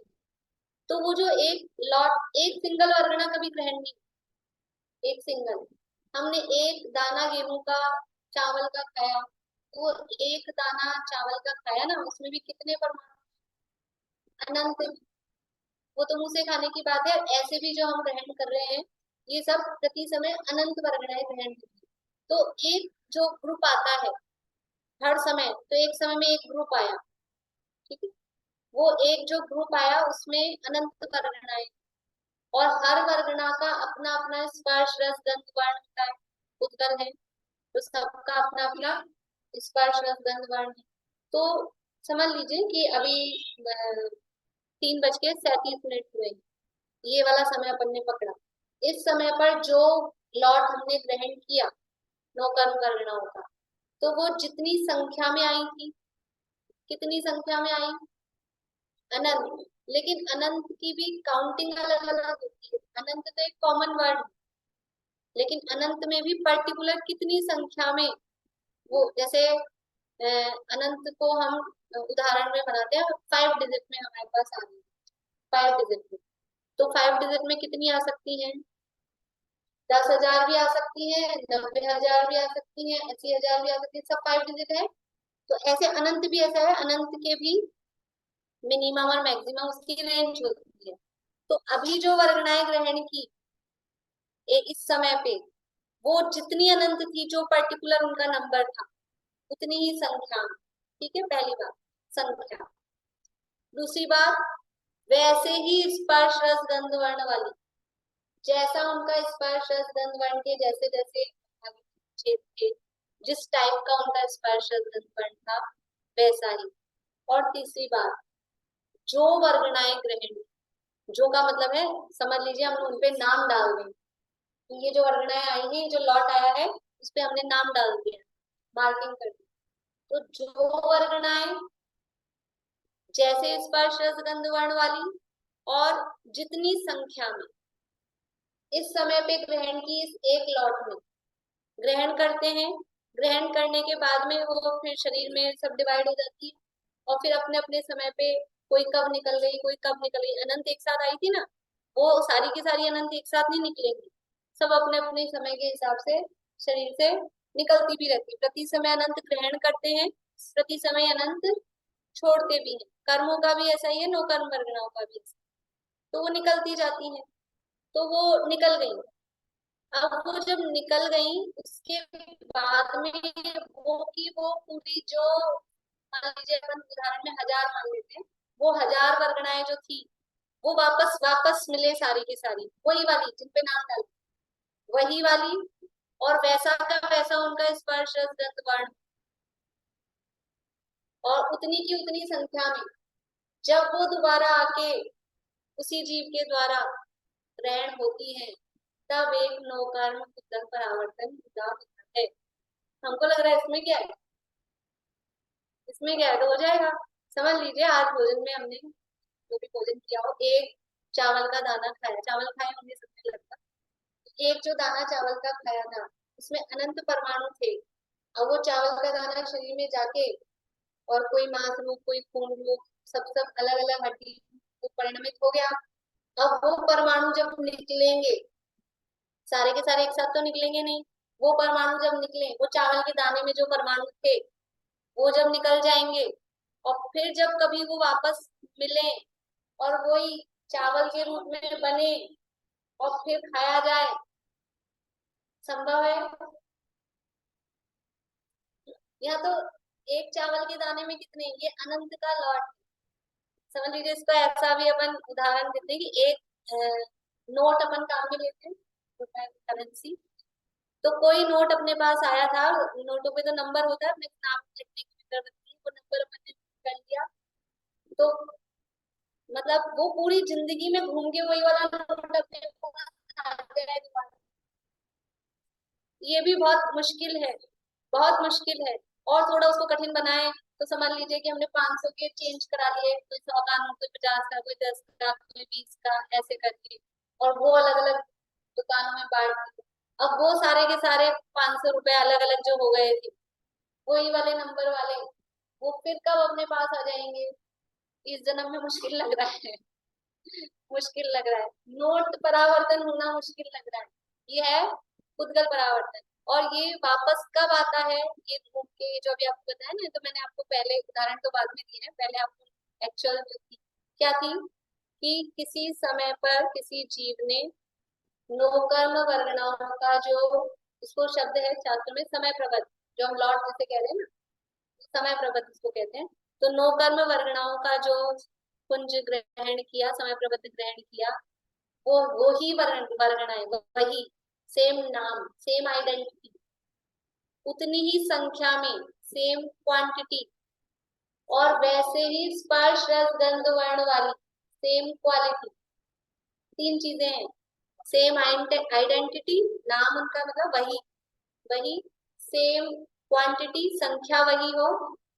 तो वो जो एक सिंगल वर्गणा कभी ग्रहण नहीं, एक सिंगल, हमने एक दाना गेहूं का, चावल का खाया, वो एक दाना चावल का खाया ना, उसमें भी कितने परमाणु? अनंत। वो तो मुंह से खाने की बात है, ऐसे भी जो हम ग्रहण कर रहे हैं ये सब प्रति समय अनंत वर्गणाएं ग्रहण होती है। तो एक जो ग्रुप आता है हर समय, तो एक समय में एक ग्रुप आया, ठीक है, वो एक जो ग्रुप आया उसमें अनंत वर्गणाएं, और हर वर्गणा का अपना अपना स्पर्श रस गंध वर्ण होता है, पुद्गल है तो सबका अपना अपना स्पर्श रस गंध वर्ण है। तो समझ लीजिए कि अभी 3:37 हुए, ये वाला समय अपन ने पकड़ा। इस समय पर जो लॉट हमने ग्रहण किया नो कर्म वर्गणाओं का, तो वो जितनी संख्या में आई थी, कितनी संख्या में आई? अनंत। लेकिन अनंत की भी काउंटिंग अलग अलग होती है। अनंत तो एक कॉमन वर्ड, लेकिन अनंत में भी पर्टिकुलर कितनी संख्या में, वो जैसे अनंत को हम उदाहरण में बनाते हैं 5 डिजिट में, हमारे पास आ रही है 5 डिजिट में, तो 5 डिजिट में कितनी आ सकती हैं? 10,000 भी आ सकती है, 90,000 भी आ सकती है, 80,000 भी आ सकती है, सब 5 डिजिट है। तो ऐसे अनंत भी ऐसा है, अनंत के भी मिनिमम और मैक्सिमम उसकी रेंज होती है। तो अभी जो वर्गणाएं ग्रहण की इस समय पे, वो जितनी अनंत थी, जो पर्टिकुलर उनका नंबर था, उतनी ही संख्या। ठीक है, पहली बात संख्या। दूसरी बात, वैसे ही स्पर्श रस गंध वर्ण वाली, जैसा उनका स्पर्श रस गंध वर्ण के जैसे जैसे थे, जिस टाइप का उनका स्पर्श रस गंध वर्ण था वैसा ही। और तीसरी बात, जो वर्गणाएं ग्रहण, जो का मतलब है, समझ लीजिए हमने उनपे नाम डाल दें, ये जो वर्गणाएं आई हैं, जो लॉट आया है उस पे हमने नाम डाल दिया, मार्किंग कर दी। तो जो वर्गणाएं जैसे स्पर्श रस गंध वर्ण वाली और जितनी संख्या में इस समय पे ग्रहण की, इस एक लॉट में ग्रहण करते हैं, ग्रहण करने के बाद में वो फिर शरीर में सब डिवाइड हो जाती है, और फिर अपने अपने समय पे कोई कब निकल गई, कोई कब निकल गई। अनंत एक साथ आई थी ना, वो सारी की सारी अनंत एक साथ नहीं निकलेंगी, सब अपने अपने समय के हिसाब से शरीर से निकलती भी रहती है। प्रति समय अनंत ग्रहण करते हैं, प्रति समय अनंत छोड़ते भी हैं। कर्मों का भी ऐसा ही है, नो कर्म वर्गणाओं का भी ऐसा, तो वो निकलती जाती है। तो वो निकल गई। अब वो जब निकल गई उसके बाद में वो पूरी जो, मान लीजिए अपन उदाहरण में 1000 मान लेते हैं, वो 1000 वर्गणाएं जो थी वो वापस वापस मिले सारी की सारी, वही वाली जिनपे नाम डाल, वही वाली, और वैसा का वैसा उनका स्पर्श रस गंध वर्ण, और उतनी की उतनी संख्या में जब वो दोबारा आके उसी जीव के द्वारा ग्रहण होती है, तब एक नौकर्म पुतल परावर्तन पूरा होता है। हमको लग रहा है इसमें क्या है, इसमें क्या है, तो हो जाएगा। समझ लीजिए आज भोजन में हमने जो भी भोजन किया हो, एक चावल का दाना खाया, चावल खाए होंगे सबने लगता, एक जो दाना चावल का खाया था उसमें अनंत परमाणु थे। अब वो चावल का दाना शरीर में जाके और कोई मांस रूप, कोई खून रूप, सब सब अलग अलग हड्डी को परिणमित हो गया। अब वो परमाणु जब निकलेंगे, सारे के सारे एक साथ तो निकलेंगे नहीं, वो परमाणु जब निकले, वो चावल के दाने में जो परमाणु थे वो जब निकल जाएंगे, और फिर जब कभी वो वापस मिले और वही चावल के रूप में बने और फिर खाया जाए, संभव है? या तो एक चावल के दाने में कितने, ये अनंत का लॉट। समझ लीजिए इसको ऐसा भी अपन उदाहरण देते हैं कि एक नोट अपन काम में लेते हैं, करेंसी। तो कोई नोट अपने पास आया था, नोटों पे तो नंबर होता है, अपने नाम लिखने की जरूरत नहीं, वो नंबर अपन ने कर लिया, तो मतलब वो पूरी जिंदगी में घूम के वही वाला नोट अपने पास आ जाए दोबारा। ये भी बहुत मुश्किल है, बहुत मुश्किल है। और थोड़ा उसको कठिन बनाए तो समझ लीजिए कि हमने 500 के चेंज करा लिए, कोई 100 का नोट, कोई 50 का, कोई 10 का, कोई 20 का, ऐसे करके, और वो अलग अलग दुकानों में बांट दिए। अब वो सारे के सारे 500 रुपए अलग अलग जो हो गए थे, वही वाले नंबर वाले, वो फिर कब अपने पास आ जाएंगे? इस जन्म में मुश्किल लग रहा है। मुश्किल लग रहा है, नोट परावर्तन होना मुश्किल लग रहा है। ये है पुद्गल परावर्तन। और ये वापस कब आता है, ये घूम के, जो अभी आपको बताया ना, तो मैंने आपको पहले उदाहरण तो बाद में दिए हैं, पहले आपको एक्चुअल जो थी क्या थी, कि किसी समय पर किसी जीव ने नौकर्म वर्गणाओं का जो, इसको शब्द है शास्त्र में समय प्रबद्ध, जो हम लॉर्ड जैसे कह रहे हैं ना, समय प्रबद्ध इसको कहते हैं। तो नौकर्म वर्गणाओं का जो कुंज ग्रहण किया, समय प्रबद्ध ग्रहण किया, वो ही वर्गणाएं, वही सेम नाम, सेम आइडेंटिटी, उतनी ही संख्या में, सेम क्वांटिटी, और वैसे ही स्पर्श रस गंध वर्ण वाली सेम क्वालिटी, तीन चीजें हैं। सेम आइडेंटिटी, नाम उनका मतलब वही, वही सेम क्वांटिटी, संख्या वही हो,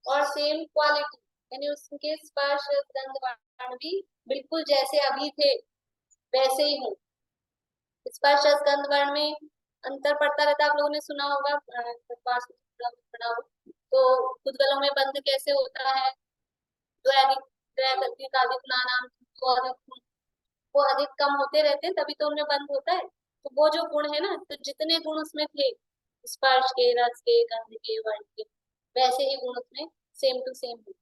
और सेम क्वालिटी, यानी उसके स्पर्श रस गंध वर्ण भी बिल्कुल जैसे अभी थे वैसे ही हो। स्पर्श रस गंध वर्ण में अंतर पड़ता रहता है, आप लोगों ने सुना होगा, पढ़ा हो तो पुद्गलों में बंध कैसे होता है, वो अधिक कम होते रहते हैं, तभी तो उनमें बंध होता है। तो वो जो गुण है ना, तो जितने गुण उसमें थे, स्पर्श के, रस के, गंध के, वर्ण के, वैसे ही गुण उसमें सेम टू सेम है।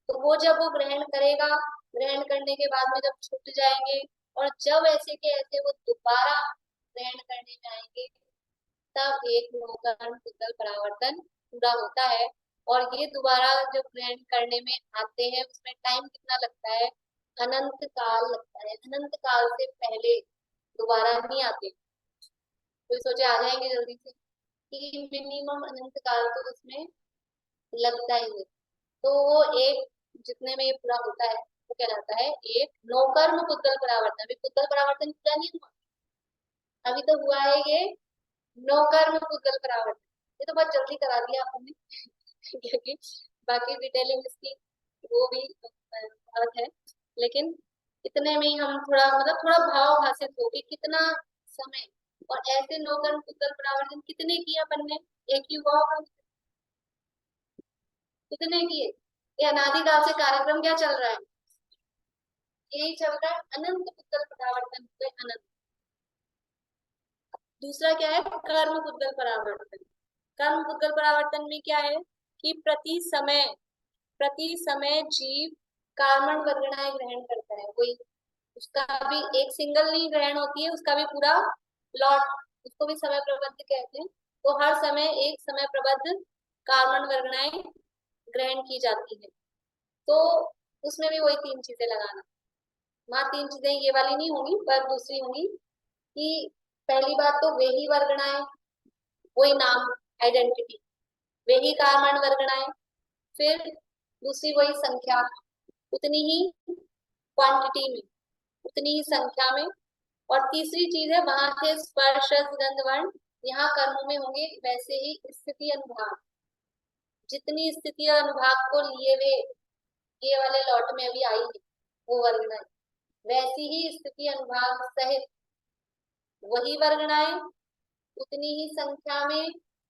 तो वो जब वो ग्रहण करेगा, ग्रहण करने के बाद में जब छूट जाएंगे, और जब ऐसे के ऐसे वो दोबारा ग्रहण करने में आएंगे, तब एक नौकर्म पुद्गल परावर्तन पूरा होता है। और ये दोबारा जब ग्रहण करने में आते हैं, उसमें टाइम कितना लगता है, अनंत काल लगता है, अनंत काल से पहले दोबारा नहीं आते। कोई सोचे आ जाएंगे जल्दी से, कि मिनिमम अनंत काल तो उसमें लगता ही है। तो वो एक, जितने में ये पूरा होता है वो कहलाता है एक नौकर्म पुद्गल परावर्तन। अभी पुद्गल परावर्तन पूरा नहीं हुआ, अभी तो हुआ है ये नौकर्म पुद्गल परावर्तन। ये तो बहुत जल्दी करा दिया आपने क्योंकि बाकी डिटेलिंग इसकी वो भी बहुत है, लेकिन इतने में ही हम थोड़ा, मतलब थोड़ा भाव भाषित हो कि कितना समय, और ऐसे नौकर्म पुद्गल परावर्तन कितने किया अपन ने, एक ही हुआ होगा, कितने किए? ये अनादिकाल से कार्यक्रम क्या चल रहा है, यही चल रहा है, अनंत पुद्गल परावर्तन हुए अनंत। दूसरा क्या है, कर्म पुद्गल परावर्तन। कर्म पुद्गल परावर्तन में क्या है कि प्रति समय जीव कार्बन वर्गणाएं ग्रहण करता है, वही उसका भी एक सिंगल नहीं ग्रहण होती है, उसका भी पूरा लॉट, उसको भी समय प्रबद्ध कहते हैं। तो हर समय एक समय प्रबद्ध कार्बन वर्गणाएं ग्रहण की जाती है। तो उसमें भी वही 3 चीजें लगाना। वहां 3 चीजें ये वाली नहीं होंगी, पर दूसरी होंगी कि पहली बात तो वे ही वर्गणाएं, वही नाम, आइडेंटिटी, वे ही कार्बन वर्गणाएं। फिर दूसरी वही संख्या, उतनी ही क्वांटिटी में, उतनी ही संख्या में। और तीसरी चीज है वहां के स्पर्श गंध वर्ण यहाँ कर्मों में होंगे वैसे ही स्थिति अनुभाग, जितनी स्थिति अनुभाग को लिए वे ये वाले लॉट में अभी आई है वो वर्गणाएं, वैसी ही स्थिति अनुभाग सहित वही वर्गणाएं उतनी ही संख्या में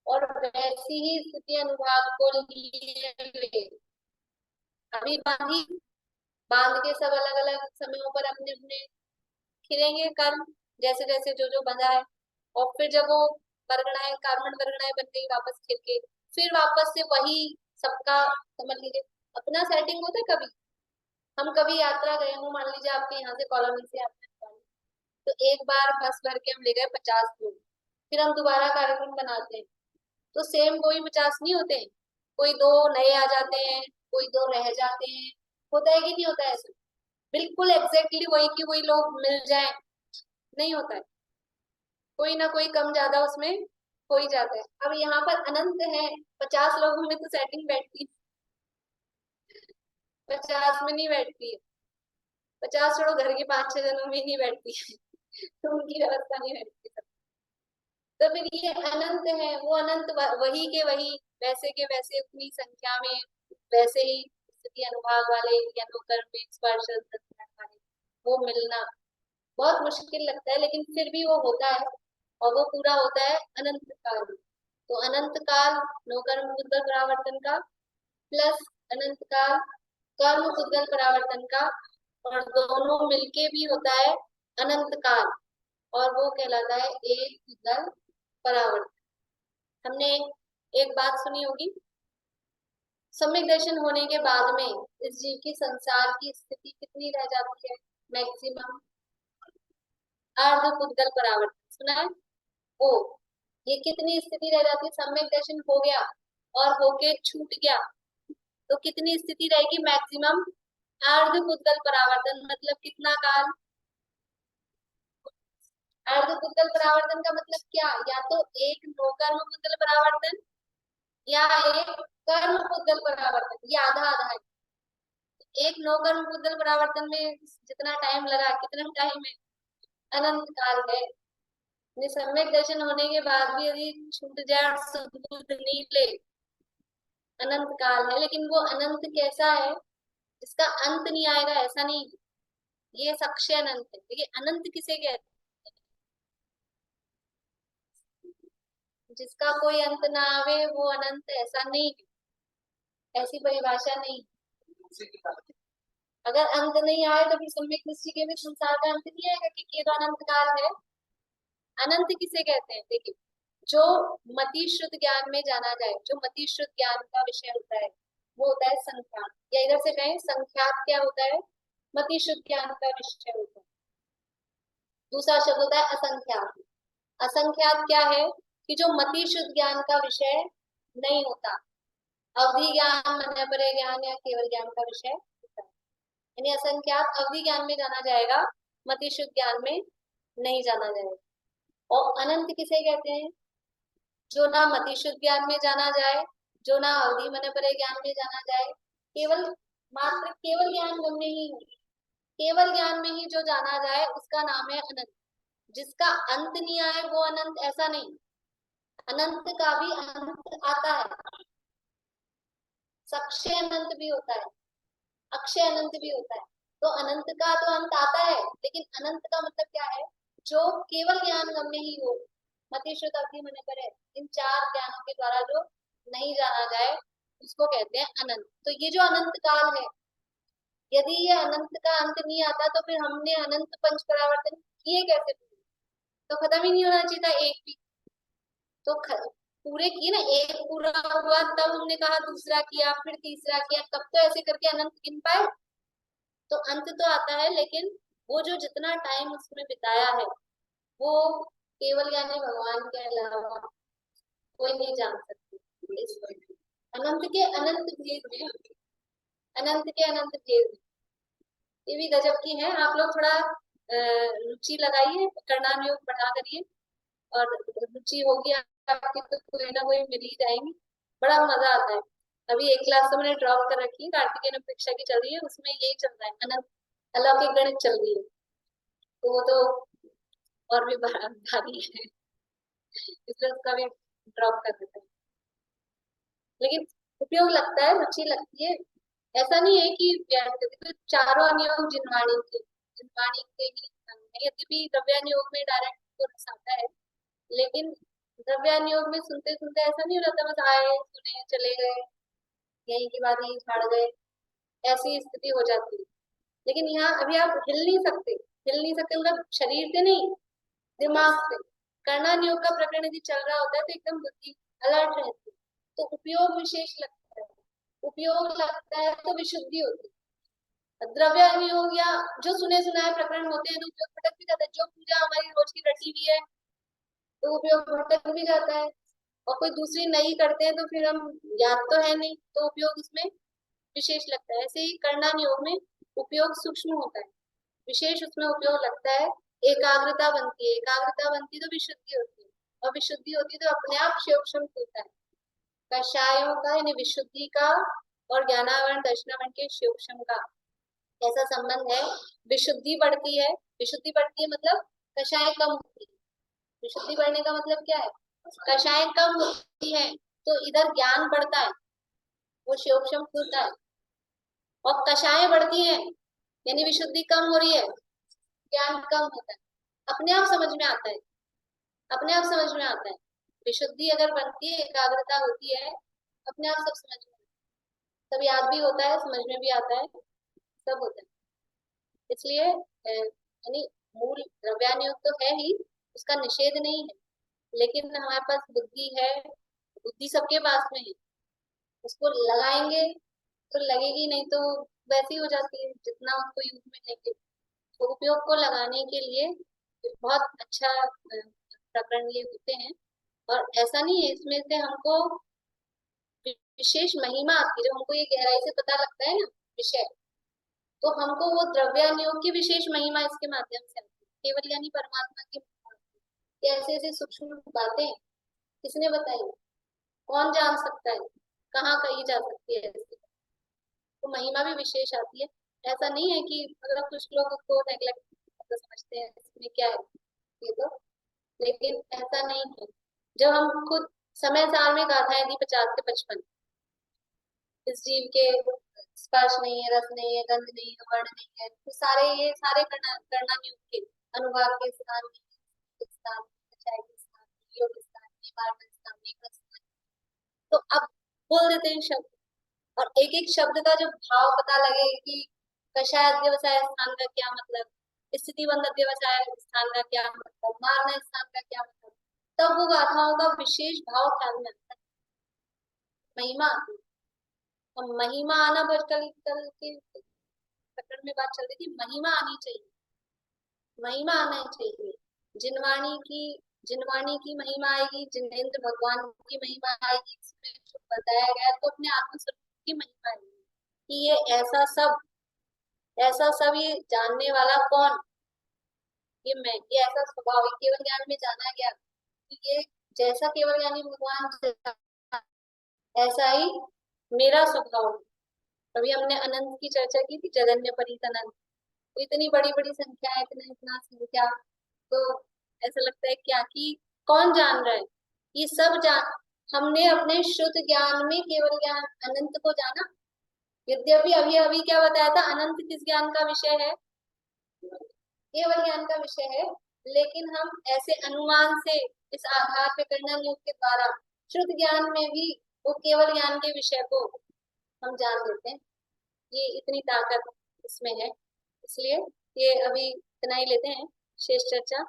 और वैसी ही स्थिति अनुभाग को लिए वे अभी बांध के सब अलग अलग समयों पर अपने अपने खिलेंगे कर्म, जैसे जैसे जो जो बंधा है। और फिर जब वो वर्गणाएं कार्बन वर्गणाएं बन गई वापस खिल के, फिर वापस से वही सबका, समझ लीजिए अपना सेटिंग होता है। कभी हम कभी यात्रा गए हो, मान लीजिए आपके यहाँ से कॉलोनी से आपने, तो एक बार बस भर के हम ले गए 50 लोग, फिर हम दोबारा कार्यक्रम बनाते हैं तो सेम कोई 50 नहीं होते हैं, कोई 2 नए आ जाते हैं, कोई 2 रह जाते हैं, होता है कि नहीं होता है ऐसा? बिल्कुल एग्जैक्टली वही की वही लोग मिल जाए, नहीं होता है, कोई ना कोई कम ज्यादा उसमें हो ही जाता है। अब यहाँ पर अनंत है, 50 लोगों में तो सेटिंग बैठती है, 50 में नहीं बैठती है, 50 छोड़ो घर के 5-6 जनों में नहीं बैठती है तो उनकी व्यवस्था नहीं बैठती। तो फिर ये अनंत है, वो अनंत वही के वही, वैसे के वैसे, उतनी संख्या में, वैसे ही स्थिति अनुभाग वाले या तो कर्म में स्पर्श वाले, वो मिलना बहुत मुश्किल लगता है, लेकिन फिर भी वो होता है और वो पूरा होता है अनंत काल में। तो अनंत काल नौकर्म उद्गल परावर्तन का प्लस अनंत काल कर्म उद्गल परावर्तन का, और दोनों मिलके भी होता है अनंत काल, और वो कहलाता है एक उद्गल परावर्तन। हमने एक बात सुनी होगी, सम्यक दर्शन होने के बाद में इस जीव की संसार की स्थिति कितनी रह जाती है? मैक्सिमम अर्ध उद्गल परावर्तन सुना है? ओ, ये कितनी स्थिति रह जाती है? सम्यक दर्शन हो गया और होके छूट गया तो कितनी स्थिति रहेगी? मैक्सिमम अर्ध उद्गल परावर्तन। मतलब कितना काल? अर्ध उद्गल परावर्तन का मतलब क्या? या तो एक नौकर्म उद्गल परावर्तन या एक कर्म उद्गल परावर्तन, ये आधा आधा है। एक नौकर्म उद्गल परावर्तन में जितना टाइम लगा, कितना टाइम है? अनंत काल है। सम्यक दर्शन होने के बाद भी यदि छूट जाए, सुध नहीं ले, अनंत काल है। लेकिन वो अनंत कैसा है? जिसका अंत नहीं आएगा, ऐसा नहीं, ये सक्षय अनंत है। देखिए अनंत किसे कहते हैं? जिसका कोई अंत ना आवे वो अनंत, ऐसा नहीं है, ऐसी परिभाषा नहीं। अगर अंत नहीं आए तो फिर सम्यक दृष्टि के भी संसार का अंत नहीं आएगा, क्योंकि ये तो अनंत काल है। अनंत किसे कहते हैं? देखिए जो मति शुद्ध ज्ञान में जाना जाए, जो मति शुद्ध ज्ञान का विषय होता है वो होता है संख्यात, या इधर से कहें संख्यात क्या होता है? मति शुद्ध ज्ञान का विषय होता है। दूसरा शब्द होता है असंख्यात। असंख्यात क्या है? कि जो मति शुद्ध ज्ञान का विषय नहीं होता, अवधि ज्ञान, मनपरे ज्ञान या केवल ज्ञान का विषय होता है। यानी असंख्यात अवधि ज्ञान में जाना जाएगा, मति शुद्ध ज्ञान में नहीं जाना जाएगा। और अनंत किसे कहते हैं? जो ना मति शुद्ध ज्ञान में जाना जाए, जो ना अवधि मनपरे ज्ञान में जाना जाए, केवल मात्र केवल ज्ञान में ही, केवल ज्ञान में ही जो जाना जाए उसका नाम है अनंत। जिसका अंत नहीं आए वो अनंत, ऐसा नहीं। अनंत का भी अंत आता है, सक्षय अनंत भी होता है, अक्षय अनंत भी होता है। तो अनंत का तो अंत आता है, लेकिन अनंत का मतलब क्या है? जो केवल ज्ञान गम्य ही हो, मति शुद्ध अवधि मनपरे, इन 4 ज्ञानों के द्वारा जो नहीं जाना जाए उसको कहते हैं अनंत। तो ये जो अनंत काल है, यदि ये अनंत का अंत नहीं आता तो फिर हमने अनंत पंच परावर्तन किए कैसे? तो खत्म ही नहीं होना चाहिए था एक भी। तो पूरे किए ना, एक पूरा हुआ तब हमने कहा दूसरा किया, फिर तीसरा किया, तब तो ऐसे करके अनंत गिन पाए। तो अंत तो आता है, लेकिन वो जो जितना टाइम उसमें बिताया है वो केवल यानी भगवान के अलावा कोई नहीं जान सकते। इस अनंत के अनंत भेद में, अनंत के अनंत भेद में, ये भी गजब की है। आप लोग थोड़ा रुचि लगाइए, करणान योग पढ़ा करिए, और रुचि होगी आपकी तो कोई ना कोई मिल ही जाएंगी, बड़ा मजा आता है। अभी एक क्लास तो मैंने ड्रॉप कर रखी है, कार्तिकेय परीक्षा की चल रही है, उसमें यही चल रहा है, अनंत अलौकिक गणित चल रही है, तो वो तो और भी भारी है, इसलिए उसका भी ड्रॉप कर देते हैं। लेकिन उपयोग लगता है, रुचि लगती है। ऐसा नहीं है कि तो चारों अनुयोग जिनवाणी के ही अंग है। यद्यपि द्रव्यानुयोग में डायरेक्ट को रस आता है, लेकिन द्रव्यानुयोग में सुनते सुनते ऐसा नहीं हो जाता बस आए सुने चले गए, यहीं की बात यहीं छाड़ गए, ऐसी स्थिति हो जाती है। लेकिन यहाँ अभी आप हिल नहीं सकते मतलब शरीर से नहीं, दिमाग से। कर्णन योग का प्रकरण यदि चल रहा होता है तो एकदम बुद्धि अलर्ट रहती है, तो उपयोग विशेष लगता है। उपयोग लगता है तो विशुद्धि होती है। द्रव्य योग या जो सुने सुनाए प्रकरण होते हैं तो उपयोग भटक भी जाता है। जो पूजा हमारी रोज की रटी हुई है तो उपयोग भटक भी जाता है, और कोई दूसरी नई करते हैं तो फिर हम याद तो है नहीं, तो उपयोग उसमें विशेष लगता है। ऐसे ही कर्णन योग में उपयोग सूक्ष्म होता है, विशेष उसमें उपयोग लगता है। एकाग्रता बनती है, एकाग्रता बनती तो विशुद्धि होती है, और विशुद्धि होती तो अपने आप शिवक्षम होता है। कषायों का यानी विशुद्धि का और ज्ञानावरण दर्शनावरण के शिवक्षम का ऐसा संबंध है। विशुद्धि बढ़ती है, विशुद्धि बढ़ती है मतलब कषाय कम होती है। विशुद्धि बढ़ने का मतलब क्या है, कषाय कम होती है तो इधर ज्ञान बढ़ता है, वो शिवक्षम खुलता है। और कषाय बढ़ती है यानी विशुद्धि कम हो रही है, ज्ञान कम होता है। अपने आप समझ में आता है, अपने आप समझ में आता है। विशुद्धि अगर बनती है, एकाग्रता होती है, अपने आप सब समझ में, सब याद भी होता है, समझ में भी आता है, सब होता है। इसलिए यानी मूल द्रव्यानुयोग तो है ही, उसका निषेध नहीं है, लेकिन हमारे पास बुद्धि है, बुद्धि सबके पास में है, उसको लगाएंगे तो लगेगी, नहीं तो वैसी हो जाती है जितना उसको यूज में लेंगे। तो उपयोग को लगाने के लिए बहुत अच्छा प्रकरण ये होते हैं। और ऐसा नहीं है, इसमें से हमको विशेष महिमा आती है, जब हमको ये गहराई से पता लगता है ना विषय, तो हमको वो द्रव्यानुयोग की विशेष महिमा इसके माध्यम से आती है। केवल यानी परमात्मा की ऐसे ऐसे सूक्ष्म बातें किसने बताई, कौन जान सकता है, कहाँ कही जा सकती है, तो महिमा भी विशेष आती है। ऐसा नहीं है कि मतलब कुछ लोग उसको नेग्लेक्ट समझते हैं इसमें क्या है ये तो, लेकिन ऐसा नहीं है। जब हम खुद समय साल में गाथाएं दी 50 से 55, इस जीव के स्पर्श नहीं है, रस नहीं है, गंध नहीं है, वर्ण नहीं है, तो सारे ये सारे कर्णन युग के अनुभाग के स्थान, स्थान, योग स्थान, निवारण स्थान, एक स्थान, तो अब बोल देते हैं शब्द, और एक एक शब्द का जो भाव पता लगे कि कषाय अध्यवसाय स्थान का क्या मतलब, स्थिति बंध अध्यवसाय स्थान का क्या मतलब, मारना स्थान का क्या मतलब, तब वो गाथाओं का विशेष भाव ख्याल में आता है, महिमा आती है। और महिमा आना, बस कल के प्रकरण में बात चल रही थी, महिमा आनी चाहिए, महिमा आना चाहिए। जिनवाणी की महिमा आएगी, जिनेन्द्र भगवान की महिमा आएगी, इसमें जो बताया गया तो अपने आत्मस्वरूप की महिमा आएगी कि ये ऐसा सब ये जानने वाला कौन, ये मैं, ये ऐसा स्वभाव है। केवल ज्ञान में जाना गया कि ये जैसा केवल ज्ञानी भगवान ऐसा ही मेरा स्वभाव है। अभी हमने अनंत की चर्चा की थी, जगन्य परीत अनंत, तो इतनी बड़ी बड़ी संख्या है, इतना संख्या, तो ऐसा लगता है क्या कि कौन जान रहा है, ये सब जान, हमने अपने शुद्ध ज्ञान में केवल ज्ञान अनंत को जाना। यद्यपि अभी अभी क्या बताया था, अनंत किस ज्ञान का विषय है, केवल ज्ञान का विषय है, लेकिन हम ऐसे अनुमान से इस आधार पे कर्णन योग के द्वारा शुद्ध ज्ञान में भी वो केवल ज्ञान के विषय को हम जान लेते हैं। ये इतनी ताकत इसमें है, इसलिए ये अभी इतना ही लेते हैं शेष चर्चा।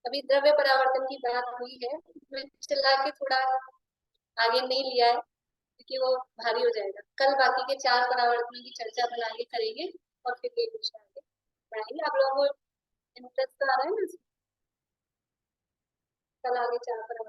अभी द्रव्य परावर्तन की बात हुई है, मैं चला के थोड़ा आगे नहीं लिया है क्योंकि वो भारी हो जाएगा। कल बाकी के 4 परावर्तनों की चर्चा अपन आगे करेंगे और फिर ये विषय आगे बढ़ाएंगे। आप लोगों को इंटरेस्ट तो आ रहा है ना, कल आगे चार पर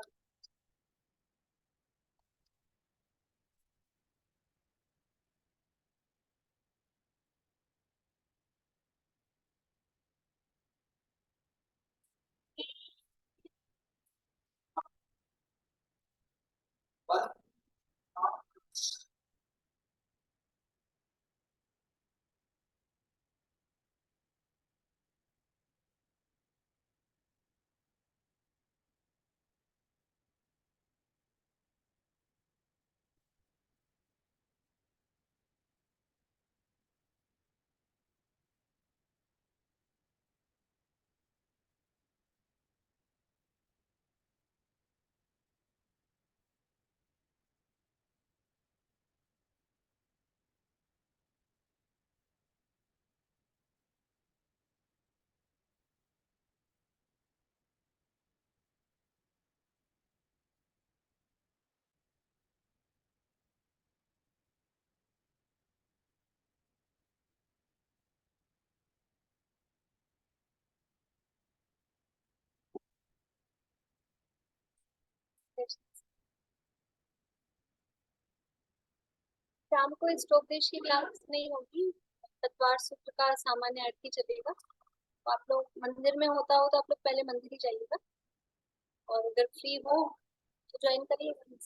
शाम को स्टॉपेज की क्लास नहीं होगी, तत्वार सूत्र का सामान्य अर्थ ही चलेगा। तो आप लोग मंदिर में होता हो तो आप लोग पहले मंदिर ही जाइएगा, और अगर फ्री हो तो ज्वाइन करिएगा।